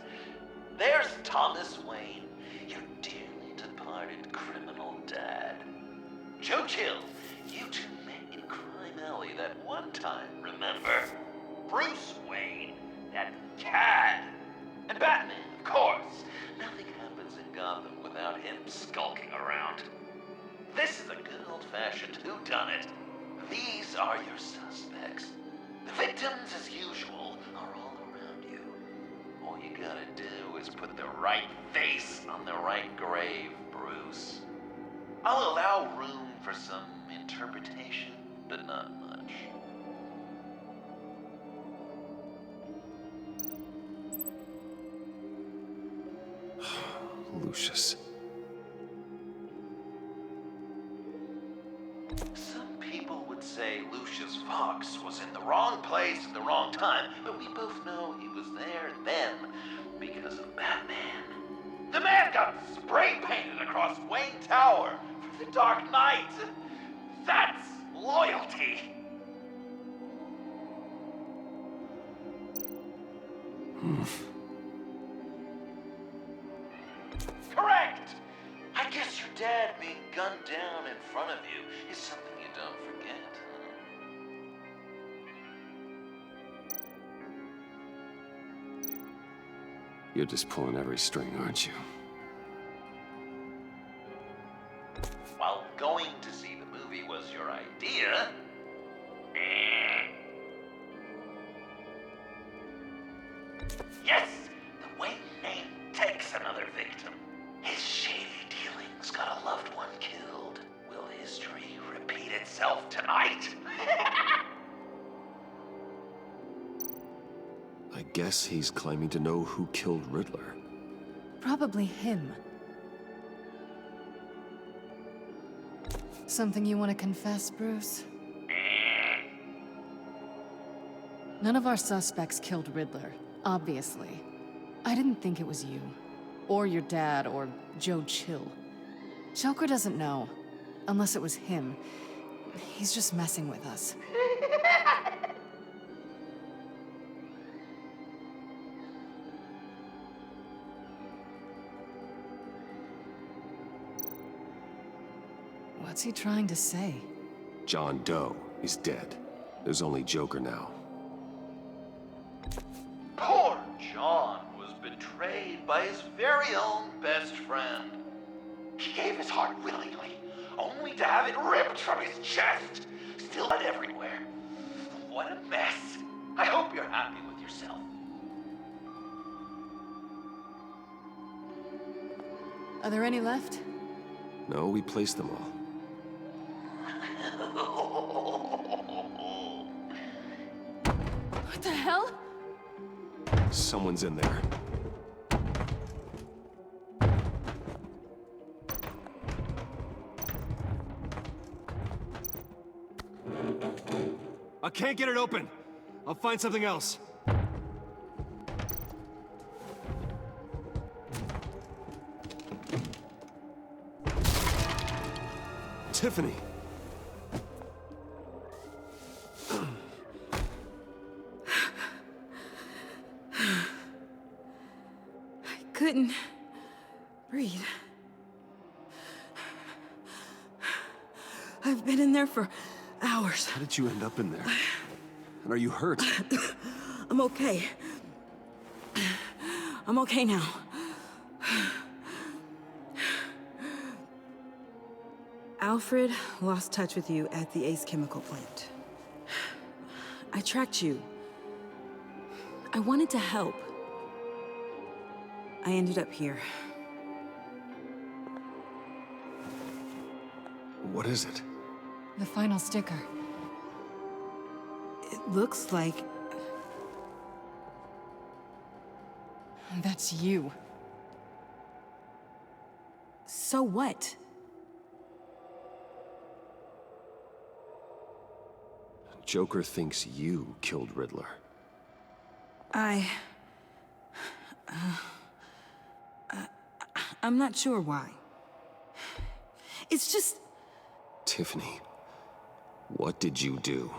Speaker 1: There's Thomas Wayne, your dearly departed criminal dad. Joe Chill, you two met in Crime Alley that one time, remember? Bruce Wayne, that cad. And Batman, of course. Nothing happens in Gotham without him skulking around. This is a good old-fashioned whodunit. These are your suspects. The victims, as usual, are all around you. All you gotta do is put the right face on the right grave, Bruce. I'll allow room for some interpretation, but not much.
Speaker 7: Lucius.
Speaker 1: Some people would say Lucius Fox was in the wrong place at the wrong time, but we both know he was there then because of Batman. The man got spray painted across Wayne Tower for the Dark Knight. That's loyalty. Correct! I guess your dad being gunned down in front of you is something you don't forget, huh?
Speaker 7: You're just pulling every string, aren't you?
Speaker 1: While going to see the movie was your idea, yes, the Wayne name takes another victim. His shady dealings got a loved one killed. Will history repeat itself tonight?
Speaker 7: I guess he's claiming to know who killed Riddler.
Speaker 9: Probably him. Something you want to confess, Bruce? None of our suspects killed Riddler, obviously. I didn't think it was you. Or your dad, or Joe Chill. Joker doesn't know. Unless it was him. He's just messing with us. What's he trying to say?
Speaker 7: John Doe is dead. There's only Joker now.
Speaker 1: Poor John was betrayed by his very own best friend. He gave his heart willingly, only to have it ripped from his chest. Still blood everywhere. What a mess. I hope you're happy with yourself.
Speaker 9: Are there any left?
Speaker 7: No, we placed them all.
Speaker 9: What the hell?
Speaker 7: Someone's in there. I can't get it open. I'll find something else. Tiffany.
Speaker 13: I couldn't breathe. I've been in there for hours.
Speaker 7: How did you end up in there? And are you hurt?
Speaker 13: I'm okay. I'm okay now. Alfred lost touch with you at the Ace Chemical plant. I tracked you. I wanted to help. I ended up here.
Speaker 7: What is it?
Speaker 9: The final sticker.
Speaker 13: It looks like...
Speaker 9: That's you.
Speaker 13: So what?
Speaker 7: Joker thinks you killed Riddler.
Speaker 13: I'm not sure why. It's just...
Speaker 7: Tiffany, what did you do?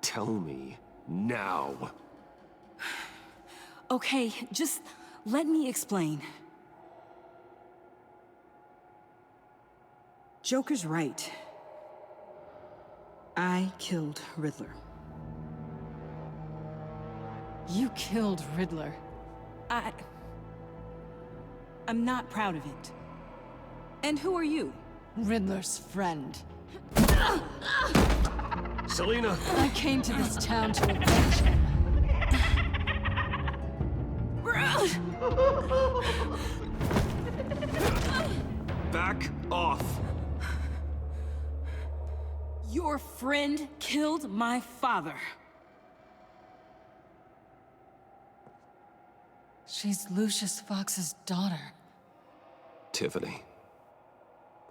Speaker 7: Tell me now.
Speaker 13: Okay, just let me explain. Joker's right. I killed Riddler.
Speaker 9: You killed Riddler.
Speaker 13: I'm not proud of it. And who are you?
Speaker 9: Riddler's friend.
Speaker 6: Selina!
Speaker 9: I came to this town to avenge him.
Speaker 7: Back off!
Speaker 13: Your friend killed my father.
Speaker 9: She's Lucius Fox's daughter.
Speaker 7: Tiffany.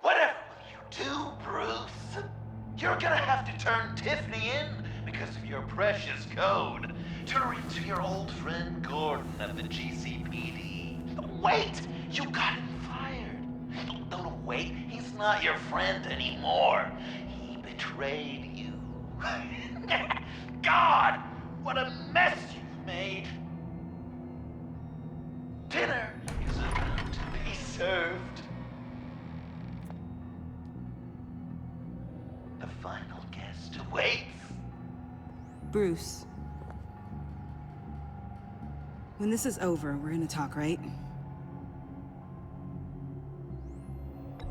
Speaker 1: Whatever will you do, Bruce? You're gonna have to turn Tiffany in because of your precious code. Turn her into your old friend Gordon at the GCPD. Wait! You got him fired. No, wait. He's not your friend anymore. He betrayed you. God! What a mess you've made. Dinner is about to be served. The final guest awaits.
Speaker 13: Bruce. When this is over, we're gonna talk, right?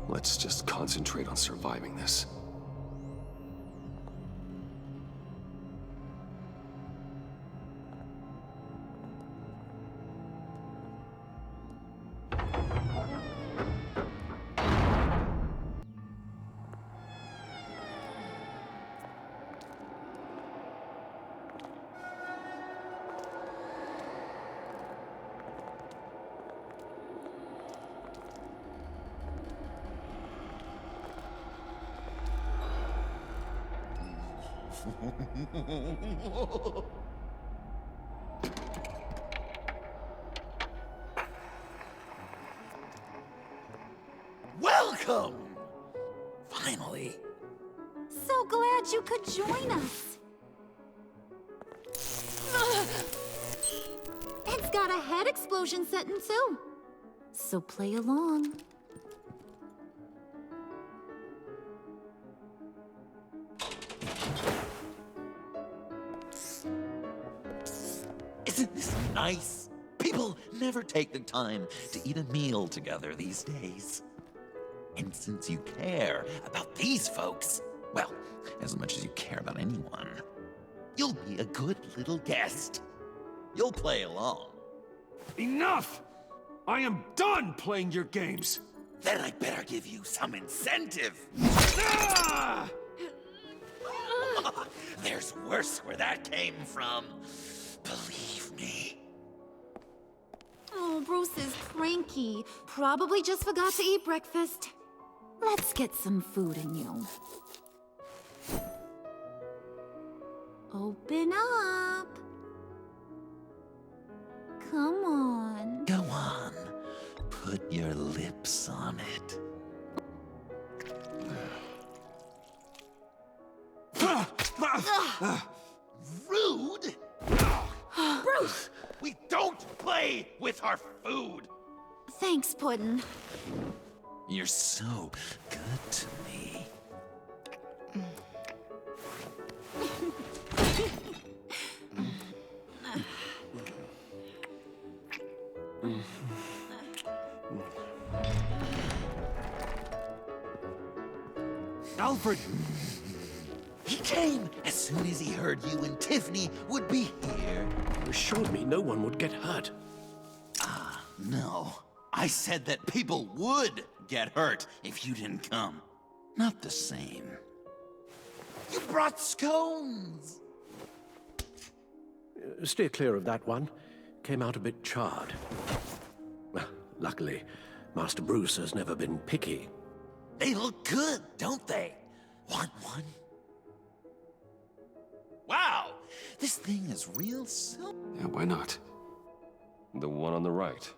Speaker 7: Let's just concentrate on surviving this.
Speaker 1: Welcome! Finally.
Speaker 11: So glad you could join us. It's got a head explosion set in too. So play along.
Speaker 1: Isn't this nice? People never take the time to eat a meal together these days. And since you care about these folks, well, as much as you care about anyone, you'll be a good little guest. You'll play along.
Speaker 17: Enough! I am done playing your games!
Speaker 1: Then I better give you some incentive.
Speaker 17: Ah!
Speaker 1: There's worse where that came from. Believe me.
Speaker 11: Oh, Bruce is cranky. Probably just forgot to eat breakfast. Let's get some food in you. Open up. Come on.
Speaker 1: Go on. Put your lips on it. Rude!
Speaker 11: Bruce!
Speaker 1: We don't play with our food!
Speaker 11: Thanks, Puddin'.
Speaker 1: You're so good to me.
Speaker 17: Alfred!
Speaker 1: He came as soon as he heard you and Tiffany would be here.
Speaker 10: You showed me no one would get hurt.
Speaker 1: No. I said that people would get hurt if you didn't come. Not the same. You brought scones!
Speaker 12: Steer clear of that one. Came out a bit charred. Well, luckily, Master Bruce has never been picky.
Speaker 1: They look good, don't they? Want one? Wow! This thing is real silver.
Speaker 7: Yeah, why not? The one on the right.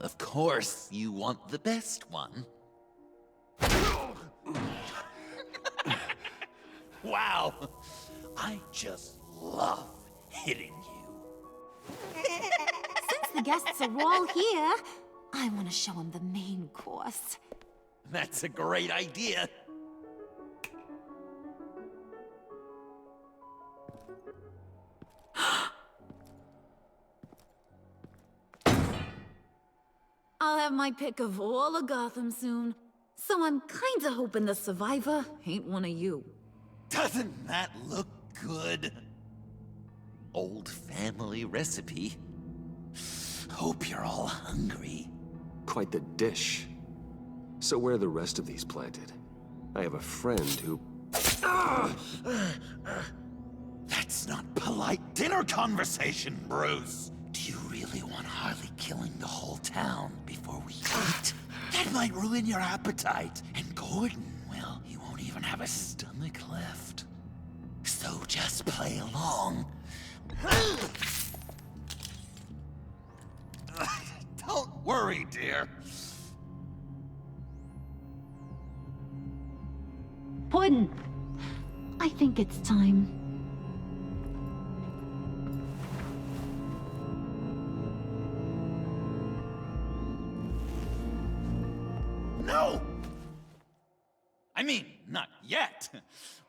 Speaker 1: Of course, you want the best one. Wow! I just love hitting you.
Speaker 11: Since the guests are all here, I want to show them the main course.
Speaker 1: That's a great idea.
Speaker 11: I'll have my pick of all of Gotham soon, so I'm kinda hoping the survivor ain't one of you.
Speaker 1: Doesn't that look good? Old family recipe. Hope you're all hungry.
Speaker 7: Quite the dish. So where are the rest of these planted? I have a friend who...
Speaker 1: That's not polite dinner conversation, Bruce. Do you really want Harley killing the whole town before we eat? That might ruin your appetite. And Gordon, well, he won't even have a stomach left. So just play along. Don't worry, dear.
Speaker 11: Puddin', I think it's time.
Speaker 1: No! I mean, not yet.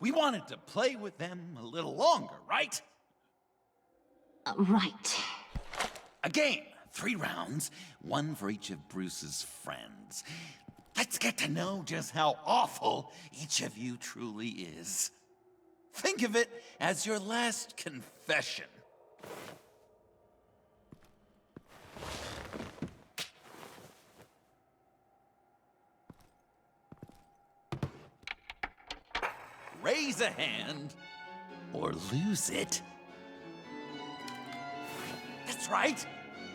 Speaker 1: We wanted to play with them a little longer, right?
Speaker 11: Right.
Speaker 1: A game, 3 rounds, 1 for each of Bruce's friends. Let's get to know just how awful each of you truly is. Think of it as your last confession. Raise a hand, or lose it. That's right.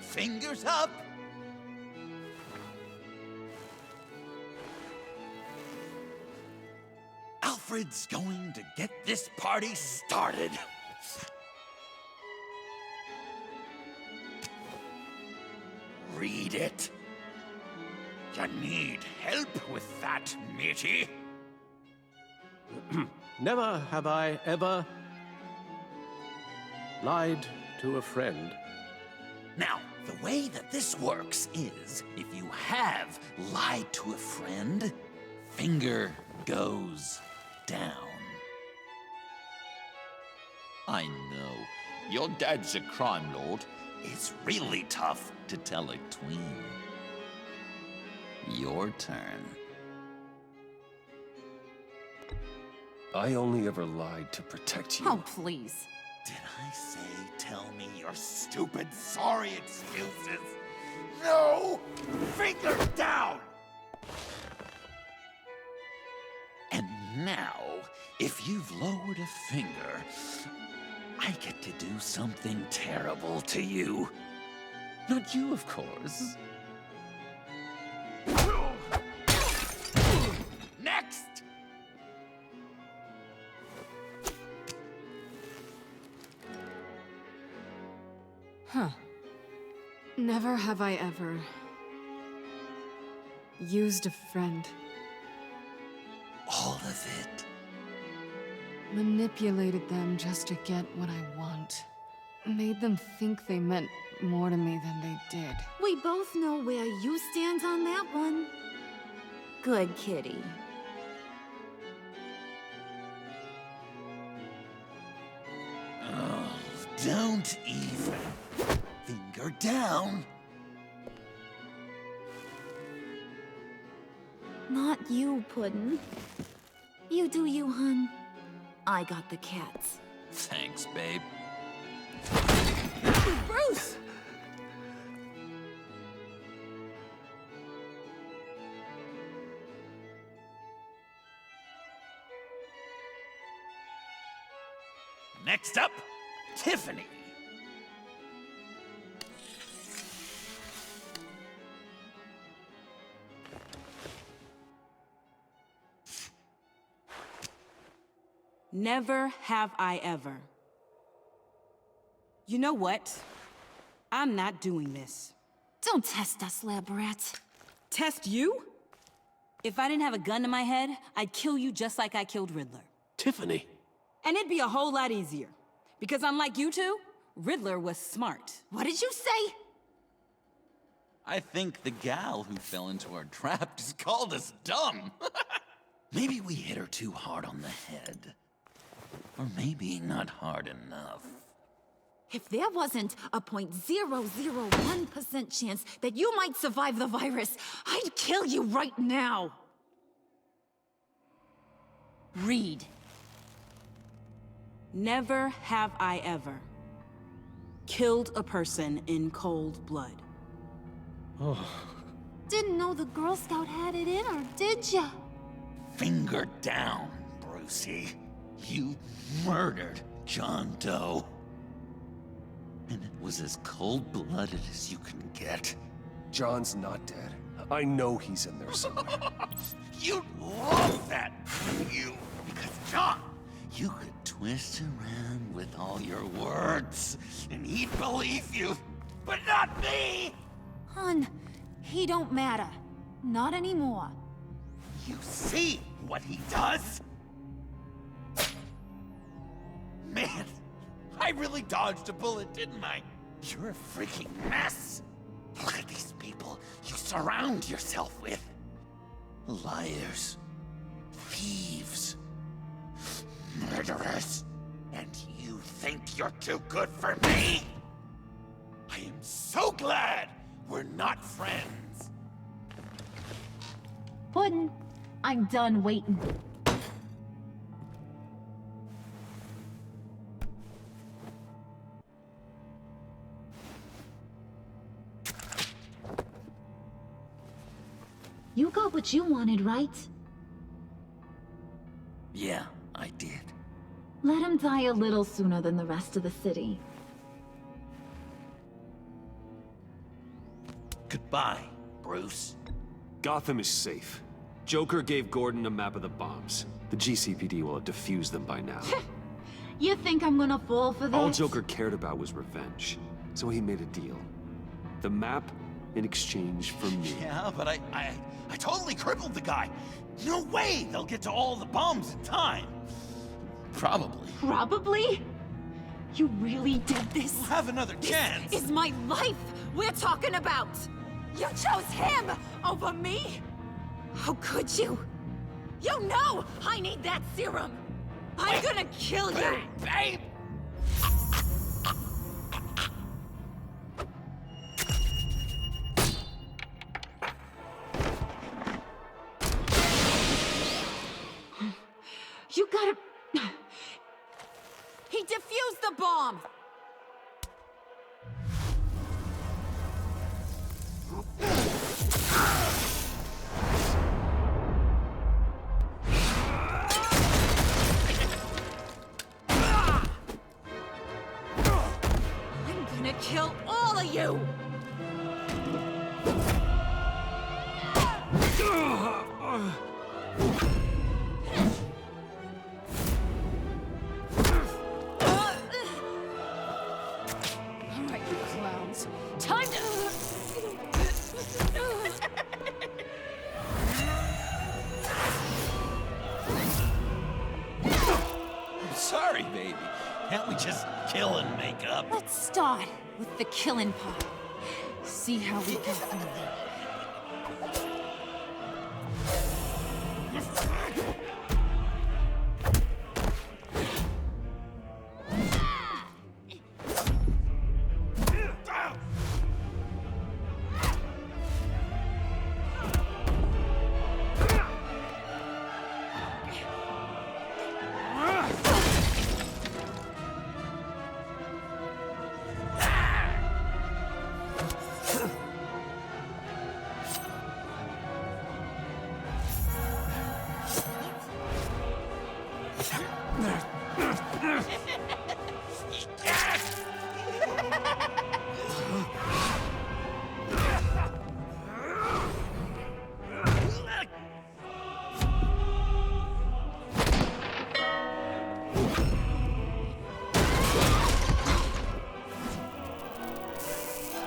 Speaker 1: Fingers up. Alfred's going to get this party started. Read it. You need help with that, matey.
Speaker 12: Never have I ever lied to a friend.
Speaker 1: Now, the way that this works is, if you have lied to a friend, finger goes down. I know, your dad's a crime lord. It's really tough to tell a tween. Your turn.
Speaker 7: I only ever lied to protect you.
Speaker 11: Oh, please.
Speaker 1: Did I say tell me your stupid sorry excuses? No! Finger down! And now, if you've lowered a finger, I get to do something terrible to you. Not you, of course. Next!
Speaker 9: Huh. Never have I ever used a friend.
Speaker 1: All of it.
Speaker 9: Manipulated them just to get what I want. Made them think they meant more to me than they did.
Speaker 11: We both know where you stand on that one. Good kitty.
Speaker 1: Oh, don't even. Finger down.
Speaker 11: Not you, Puddin'. You do you, hun. I got the cats.
Speaker 1: Thanks, babe.
Speaker 11: Bruce!
Speaker 1: Next up, Tiffany.
Speaker 13: Never have I ever. You know what? I'm not doing this.
Speaker 11: Don't test us, lab rat.
Speaker 13: Test you? If I didn't have a gun to my head, I'd kill you just like I killed Riddler.
Speaker 12: Tiffany.
Speaker 13: And it'd be a whole lot easier. Because unlike you two, Riddler was smart.
Speaker 11: What did you say?
Speaker 1: I think the gal who fell into our trap just called us dumb. Maybe we hit her too hard on the head. Or maybe not hard enough.
Speaker 11: If there wasn't a 0.001% chance that you might survive the virus, I'd kill you right now.
Speaker 13: Read. Never have I ever killed a person in cold blood.
Speaker 11: Didn't know the Girl Scout had it in her, did ya?
Speaker 1: Finger down, Brucey. You murdered John Doe. And it was as cold-blooded as you can get.
Speaker 7: John's not dead. I know he's in there somewhere.
Speaker 1: You'd love that, wouldn't you? Because, John, you could twist around with all your words, and he'd believe you. But not me!
Speaker 11: Hun, he don't matter. Not anymore.
Speaker 1: You see what he does? Man, I really dodged a bullet, didn't I? You're a freaking mess. Look at these people you surround yourself with. Liars. Thieves. Murderers. And you think you're too good for me? I am so glad we're not friends.
Speaker 11: Puddin', I'm done waiting. You got what you wanted, right?
Speaker 1: Yeah, I did.
Speaker 11: Let him die a little sooner than the rest of the city.
Speaker 1: Goodbye, Bruce.
Speaker 7: Gotham is safe. Joker gave Gordon a map of the bombs. The GCPD will have defused them by now.
Speaker 11: You think I'm gonna fall for that?
Speaker 7: All Joker cared about was revenge, so he made a deal. The map in exchange for me.
Speaker 1: Yeah, but I totally crippled the guy. No way they'll get to all the bombs in time. Probably.
Speaker 11: Probably? You really did this?
Speaker 1: We'll have another chance.
Speaker 11: This is my life we're talking about. You chose him over me? How could you? You know I need that serum. I'm gonna kill you.
Speaker 1: Babe!
Speaker 11: You gotta... He defused the bomb! I'm gonna kill all of you!
Speaker 9: Alright, you clowns. Time to...
Speaker 1: I'm sorry, baby. Can't we just kill and make up?
Speaker 11: Let's start with the killing part. See how we go from there.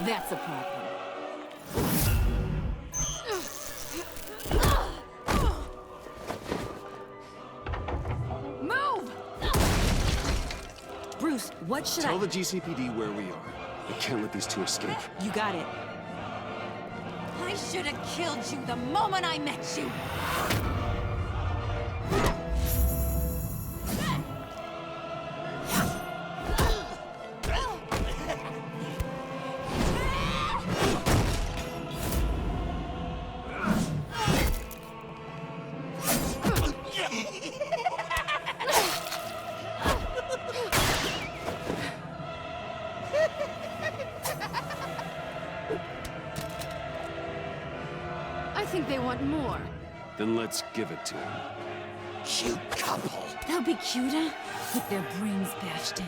Speaker 13: That's a problem.
Speaker 9: Move!
Speaker 13: Bruce, what should
Speaker 7: Tell the GCPD where we are. I can't let these two escape.
Speaker 13: You got it.
Speaker 15: I should have killed you the moment I met you.
Speaker 9: I think they want more.
Speaker 7: Then let's give it to them.
Speaker 5: Cute couple.
Speaker 13: They'll be cuter with their brains bashed in.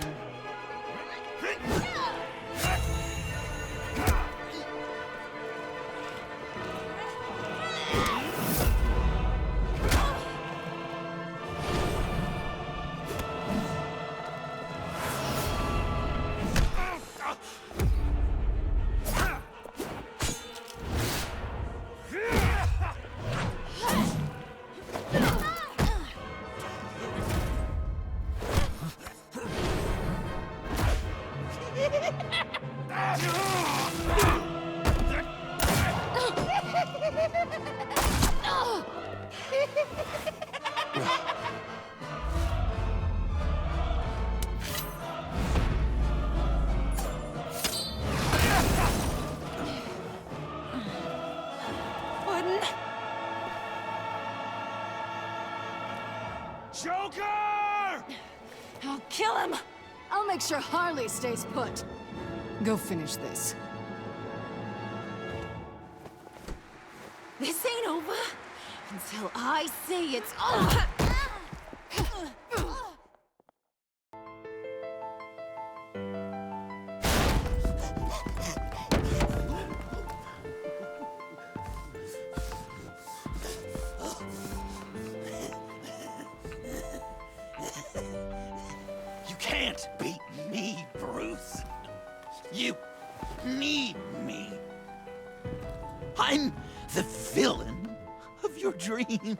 Speaker 10: Joker!
Speaker 9: I'll kill him! I'll make sure Harley stays put. Go finish this.
Speaker 15: This ain't over until I say it's over.
Speaker 5: You can't beat me, Bruce. You need me. I'm the villain of your dreams.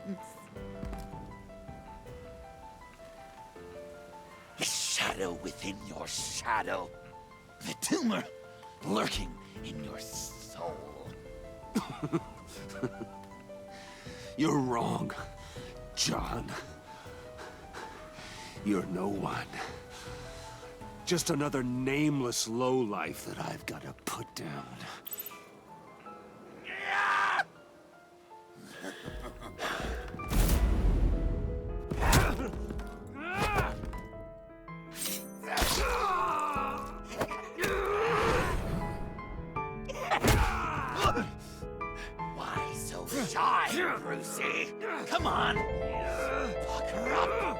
Speaker 5: The shadow within your shadow. The tumor lurking in your soul.
Speaker 7: You're wrong, John. You're no one. Just another nameless lowlife that I've got to put down.
Speaker 5: Why so shy, Brucey? Come on. Fuck her up.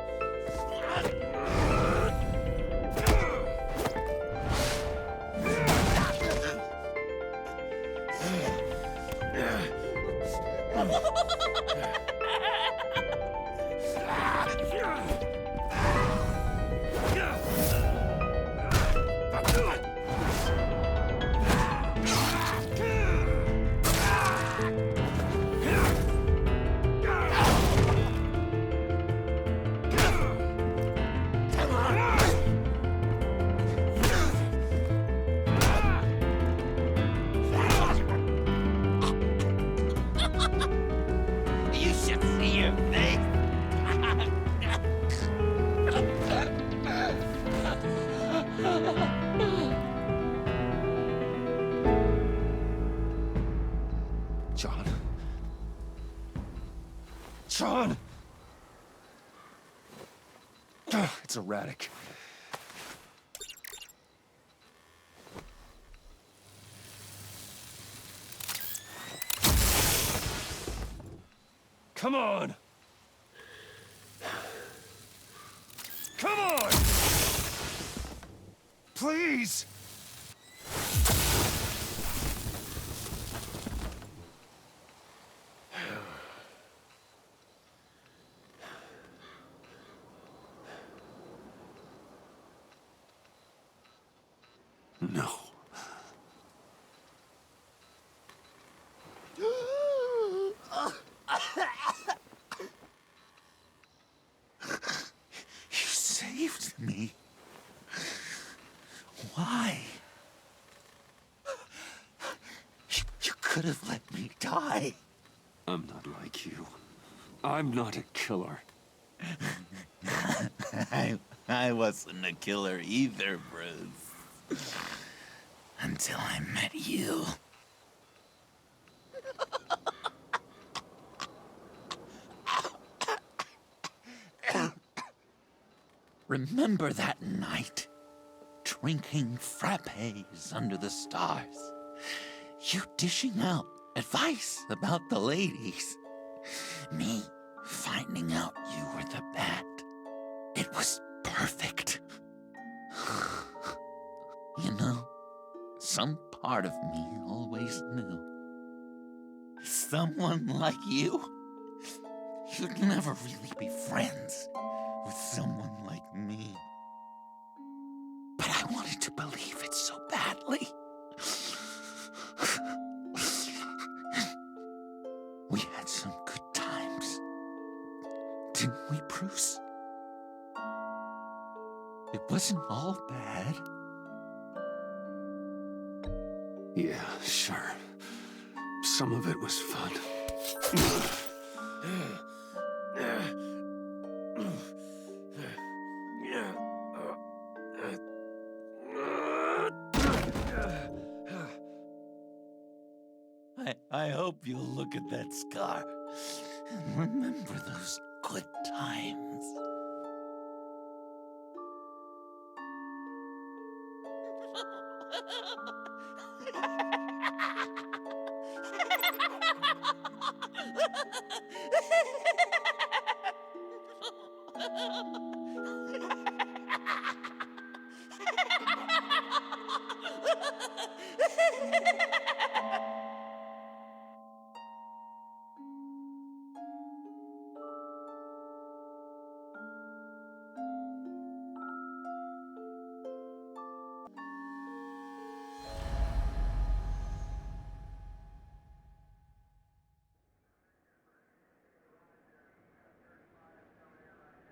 Speaker 5: You should see your face.
Speaker 7: John? John! It's erratic. Come on! Come on! Please! No.
Speaker 5: could have let me die.
Speaker 7: I'm not like you. I'm not a killer.
Speaker 5: I wasn't a killer either, Bruce. Until I met you. Remember that night? Drinking frappes under the stars. You dishing out advice about the ladies. Me finding out you were the Bat. It was perfect. You know, some part of me always knew. Someone like you, you'd never really be friends with someone like me. But I wanted to believe it so badly. We had some good times, didn't we, Bruce? It wasn't all bad.
Speaker 7: Yeah, sure. Some of it was fun.
Speaker 5: I hope you'll look at that scar and remember those good times.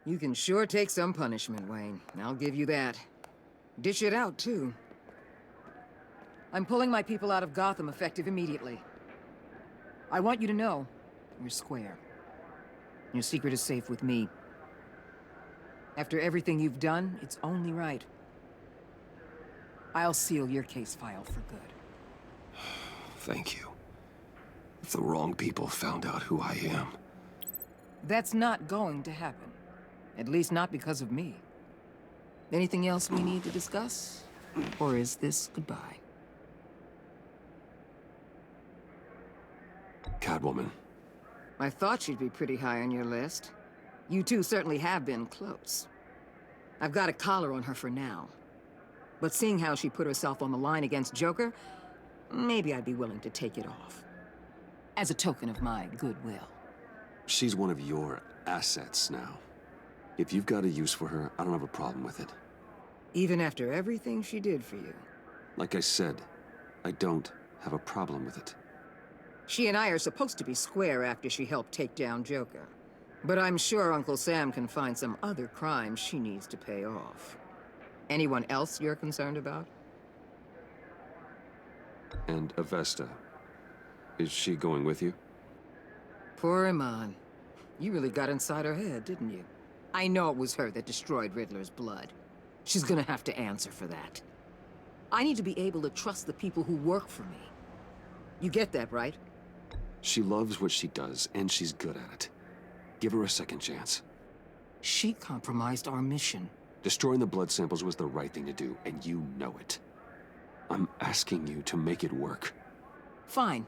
Speaker 16: You can sure take some punishment, Wayne. I'll give you that. Dish it out, too. I'm pulling my people out of Gotham effective immediately. I want you to know, you're square. Your secret is safe with me. After everything you've done, it's only right. I'll seal your case file for good.
Speaker 7: Thank you. If the wrong people found out who I am...
Speaker 16: That's not going to happen. At least not because of me. Anything else we need to discuss? Or is this goodbye?
Speaker 7: Catwoman.
Speaker 16: I thought she'd be pretty high on your list. You two certainly have been close. I've got a collar on her for now. But seeing how she put herself on the line against Joker, maybe I'd be willing to take it off. As a token of my goodwill.
Speaker 7: She's one of your assets now. If you've got a use for her, I don't have a problem with it.
Speaker 16: Even after everything she did for you.
Speaker 7: Like I said, I don't have a problem with it.
Speaker 16: She and I are supposed to be square after she helped take down Joker. But I'm sure Uncle Sam can find some other crimes she needs to pay off. Anyone else you're concerned about?
Speaker 7: And Avesta. Is she going with you?
Speaker 16: Poor Iman. You really got inside her head, didn't you? I know it was her that destroyed Riddler's blood. She's gonna have to answer for that. I need to be able to trust the people who work for me. You get that, right?
Speaker 7: She loves what she does, and she's good at it. Give her a second chance.
Speaker 16: She compromised our mission.
Speaker 7: Destroying the blood samples was the right thing to do, and you know it. I'm asking you to make it work.
Speaker 16: Fine.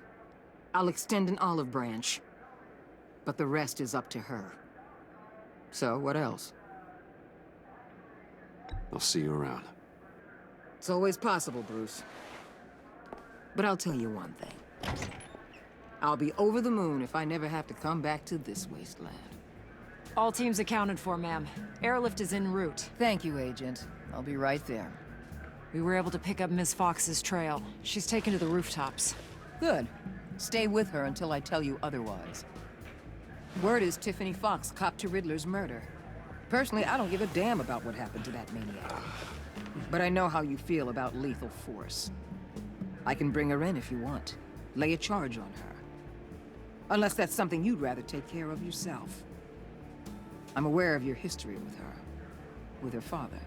Speaker 16: I'll extend an olive branch. But the rest is up to her. So, what else?
Speaker 7: I'll see you around.
Speaker 16: It's always possible, Bruce. But I'll tell you one thing. I'll be over the moon if I never have to come back to this wasteland.
Speaker 4: All teams accounted for, ma'am. Airlift is en route.
Speaker 16: Thank you, Agent. I'll be right there.
Speaker 4: We were able to pick up Miss Fox's trail. She's taken to the rooftops.
Speaker 16: Good. Stay with her until I tell you otherwise. Word is Tiffany Fox copped to Riddler's murder. Personally, I don't give a damn about what happened to that maniac. But I know how you feel about lethal force. I can bring her in if you want. lay a charge on her. Unless that's something you'd rather take care of yourself. I'm aware of your history with her father.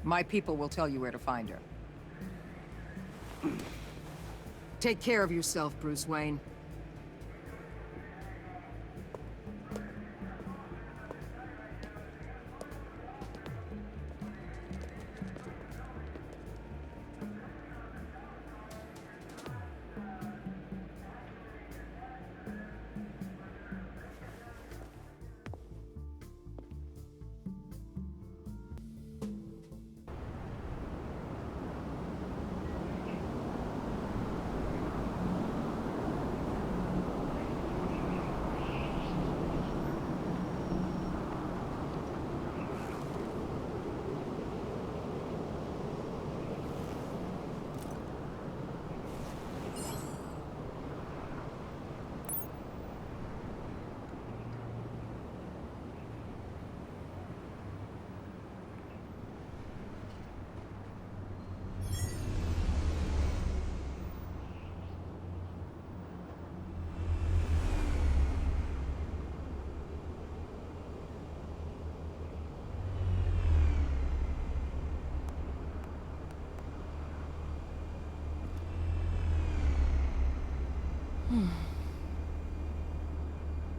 Speaker 16: My people will tell you where to find her. Take care of yourself, Bruce Wayne.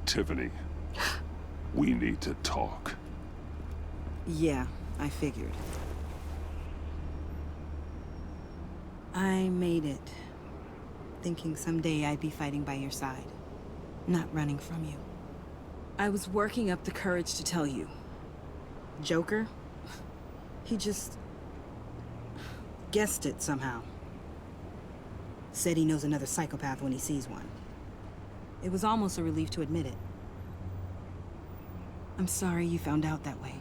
Speaker 3: Tiffany, we need to talk.
Speaker 13: Yeah, I figured. I made it, thinking someday I'd be fighting by your side, not running from you. I was working up the courage to tell you. Joker? He just guessed it somehow. Said he knows another psychopath when he sees one. It was almost a relief to admit it. I'm sorry you found out that way.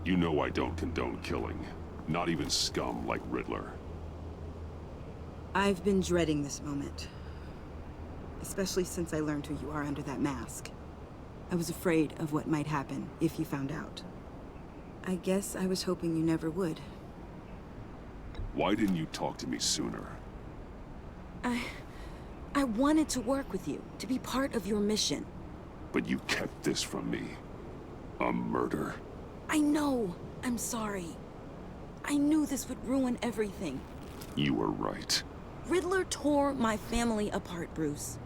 Speaker 3: You know I don't condone killing. Not even scum like Riddler.
Speaker 13: I've been dreading this moment. Especially since I learned who you are under that mask. I was afraid of what might happen if you found out. I guess I was hoping you never would.
Speaker 3: Why didn't you talk to me sooner?
Speaker 13: I wanted to work with you, to be part of your mission.
Speaker 3: But you kept this from me. A murder.
Speaker 13: I know. I'm sorry. I knew this would ruin everything.
Speaker 3: You were right.
Speaker 13: Riddler tore my family apart, Bruce.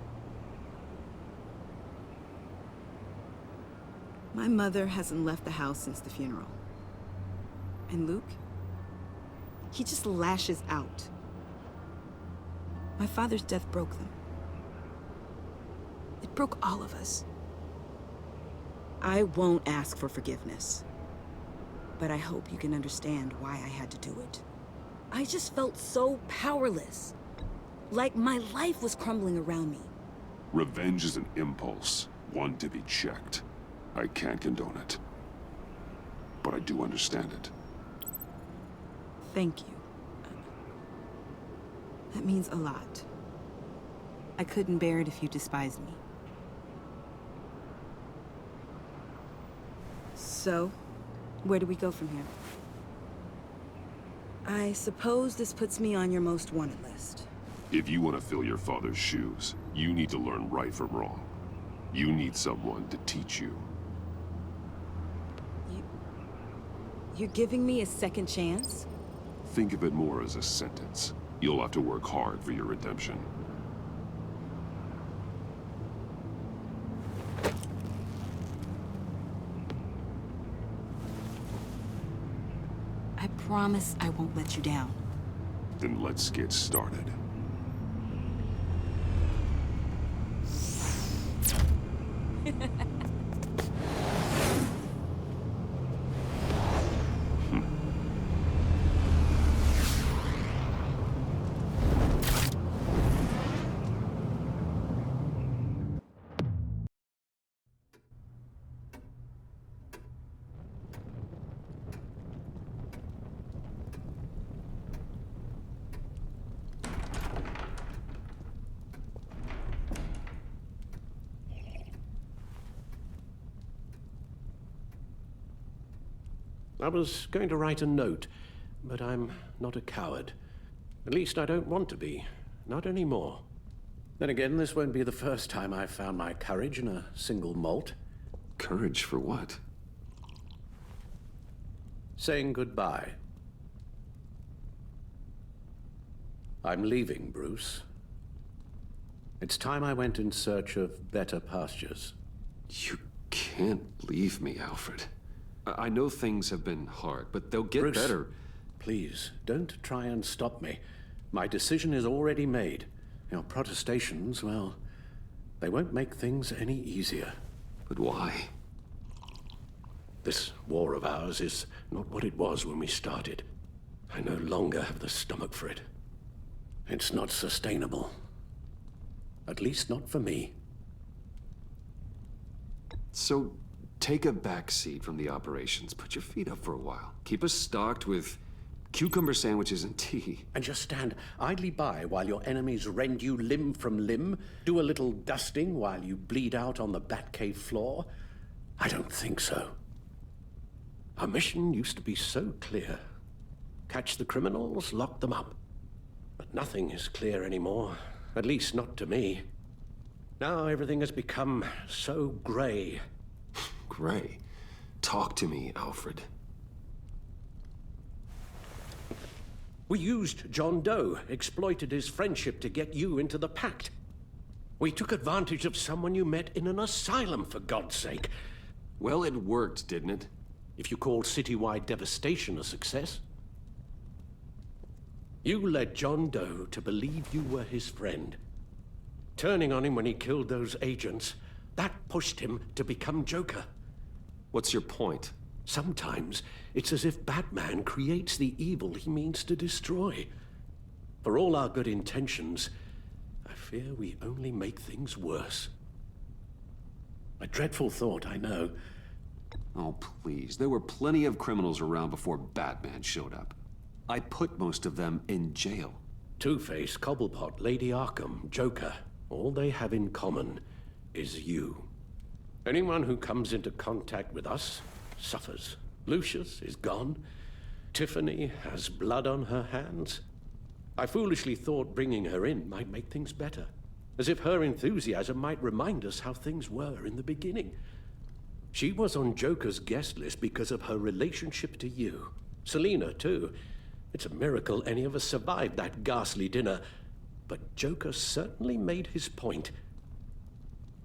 Speaker 13: My mother hasn't left the house since the funeral. And Luke? He just lashes out. My father's death broke them. It broke all of us. I won't ask for forgiveness. But I hope you can understand why I had to do it. I just felt so powerless. Like my life was crumbling around me.
Speaker 3: Revenge is an impulse, one to be checked. I can't condone it. But I do understand it.
Speaker 13: Thank you. That means a lot. I couldn't bear it if you despised me. So, where do we go from here? I suppose this puts me on your most wanted list.
Speaker 3: If you want to fill your father's shoes, you need to learn right from wrong. You need someone to teach you.
Speaker 13: You're giving me a second chance?
Speaker 3: Think of it more as a sentence. You'll have to work hard for your redemption.
Speaker 13: I promise I won't let you down.
Speaker 3: Then let's get started.
Speaker 12: I was going to write a note, but I'm not a coward. At least I don't want to be. Not anymore. Then again, this won't be the first time I've found my courage in a single malt.
Speaker 7: Courage for what?
Speaker 12: Saying goodbye. I'm leaving, Bruce. It's time I went in search of better pastures.
Speaker 7: You can't leave me, Alfred. I know things have been hard, but they'll get
Speaker 12: Bruce,
Speaker 7: better.
Speaker 12: Please, don't try and stop me. My decision is already made. Your protestations, well, they won't make things any easier.
Speaker 7: But why?
Speaker 12: This war of ours is not what it was when we started. I no longer have the stomach for it. It's not sustainable. At least not for me.
Speaker 7: So, take a back seat from the operations. Put your feet up for a while. Keep us stocked with cucumber sandwiches and tea.
Speaker 12: And just stand idly by while your enemies rend you limb from limb? Do a little dusting while you bleed out on the Batcave floor? I don't think so. Our mission used to be so clear. Catch the criminals, lock them up. But nothing is clear anymore. At least not to me. Now everything has become so gray.
Speaker 7: Gray? Talk to me, Alfred.
Speaker 12: We used John Doe, exploited his friendship to get you into the pact. We took advantage of someone you met in an asylum, for God's sake.
Speaker 7: Well, it worked, didn't it?
Speaker 12: If you call citywide devastation a success. You led John Doe to believe you were his friend. Turning on him when he killed those agents, that pushed him to become Joker.
Speaker 7: What's your point?
Speaker 12: Sometimes it's as if Batman creates the evil he means to destroy. For all our good intentions, I fear we only make things worse. A dreadful thought, I know.
Speaker 7: Oh, please. There were plenty of criminals around before Batman showed up. I put most of them in jail.
Speaker 12: Two-Face, Cobblepot, Lady Arkham, Joker. All they have in common is you. Anyone who comes into contact with us suffers. Lucius is gone. Tiffany has blood on her hands. I foolishly thought bringing her in might make things better. As if her enthusiasm might remind us how things were in the beginning. She was on Joker's guest list because of her relationship to you. Selina, too. It's a miracle any of us survived that ghastly dinner. But Joker certainly made his point.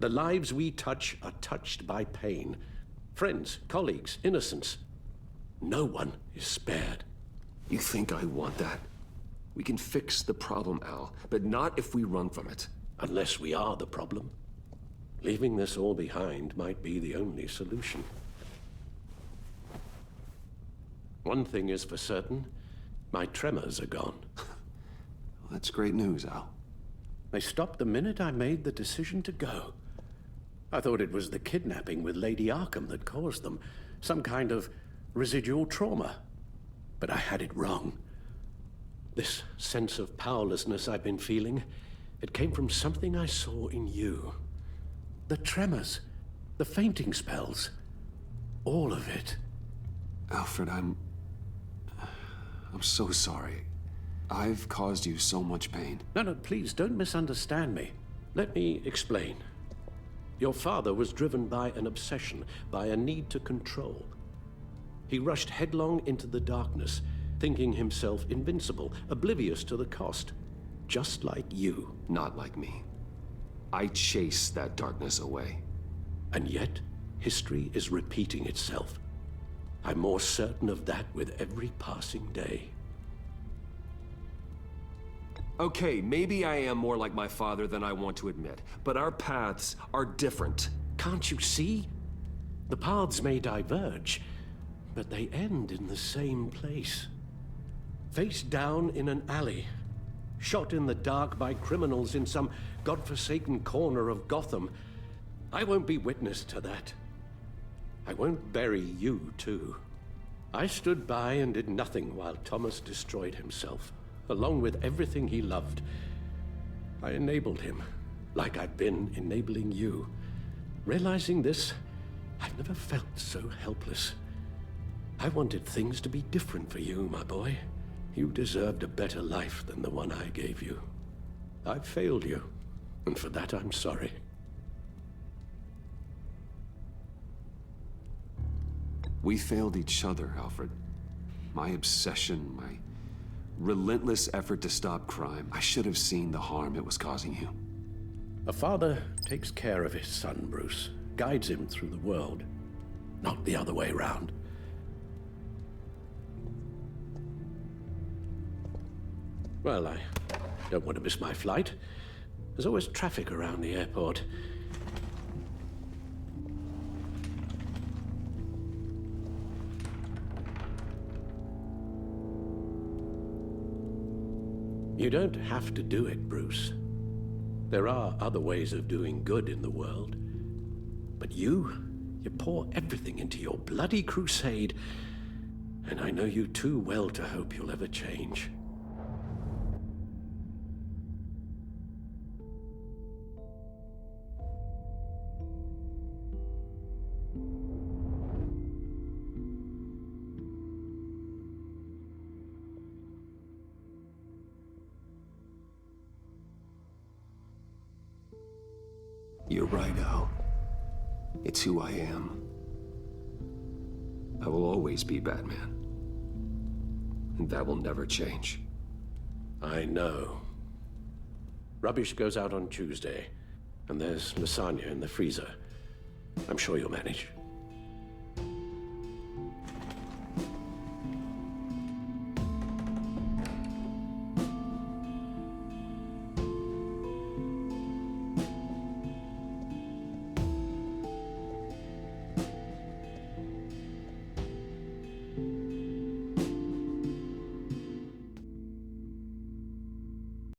Speaker 12: The lives we touch are touched by pain. Friends, colleagues, innocents. No one is spared.
Speaker 7: You think I want that? We can fix the problem, Al, but not if we run from it.
Speaker 12: Unless we are the problem. Leaving this all behind might be the only solution. One thing is for certain, my tremors are gone.
Speaker 7: Well, that's great news, Al.
Speaker 12: They stopped the minute I made the decision to go. I thought it was the kidnapping with Lady Arkham that caused them. Some kind of residual trauma. But I had it wrong. This sense of powerlessness I've been feeling, it came from something I saw in you. The tremors, the fainting spells, all of it.
Speaker 7: Alfred, I'm so sorry. I've caused you so much pain.
Speaker 12: No, please, don't misunderstand me. Let me explain. Your father was driven by an obsession, by a need to control. He rushed headlong into the darkness, thinking himself invincible, oblivious to the cost. Just like you.
Speaker 7: Not like me. I chased that darkness away.
Speaker 12: And yet, history is repeating itself. I'm more certain of that with every passing day.
Speaker 7: Okay, maybe I am more like my father than I want to admit, but our paths are different.
Speaker 12: Can't you see? The paths may diverge, but they end in the same place. Face down in an alley, shot in the dark by criminals in some godforsaken corner of Gotham. I won't be witness to that. I won't bury you, too. I stood by and did nothing while Thomas destroyed himself, along with everything he loved. I enabled him, like I'd been enabling you. Realizing this, I've never felt so helpless. I wanted things to be different for you, my boy.
Speaker 18: You deserved a better life than the one I gave you. I've failed you, and for that I'm sorry.
Speaker 7: We failed each other, Alfred. My obsession, my relentless effort to stop crime. I should have seen the harm it was causing you.
Speaker 18: A father takes care of his son, Bruce. Guides him through the world. Not the other way around. Well, I don't want to miss my flight. There's always traffic around the airport. You don't have to do it, Bruce. There are other ways of doing good in the world. But you pour everything into your bloody crusade, and I know you too well to hope you'll ever change.
Speaker 7: You're right, Al. It's who I am. I will always be Batman. And that will never change.
Speaker 18: I know. Rubbish goes out on Tuesday, and there's lasagna in the freezer. I'm sure you'll manage.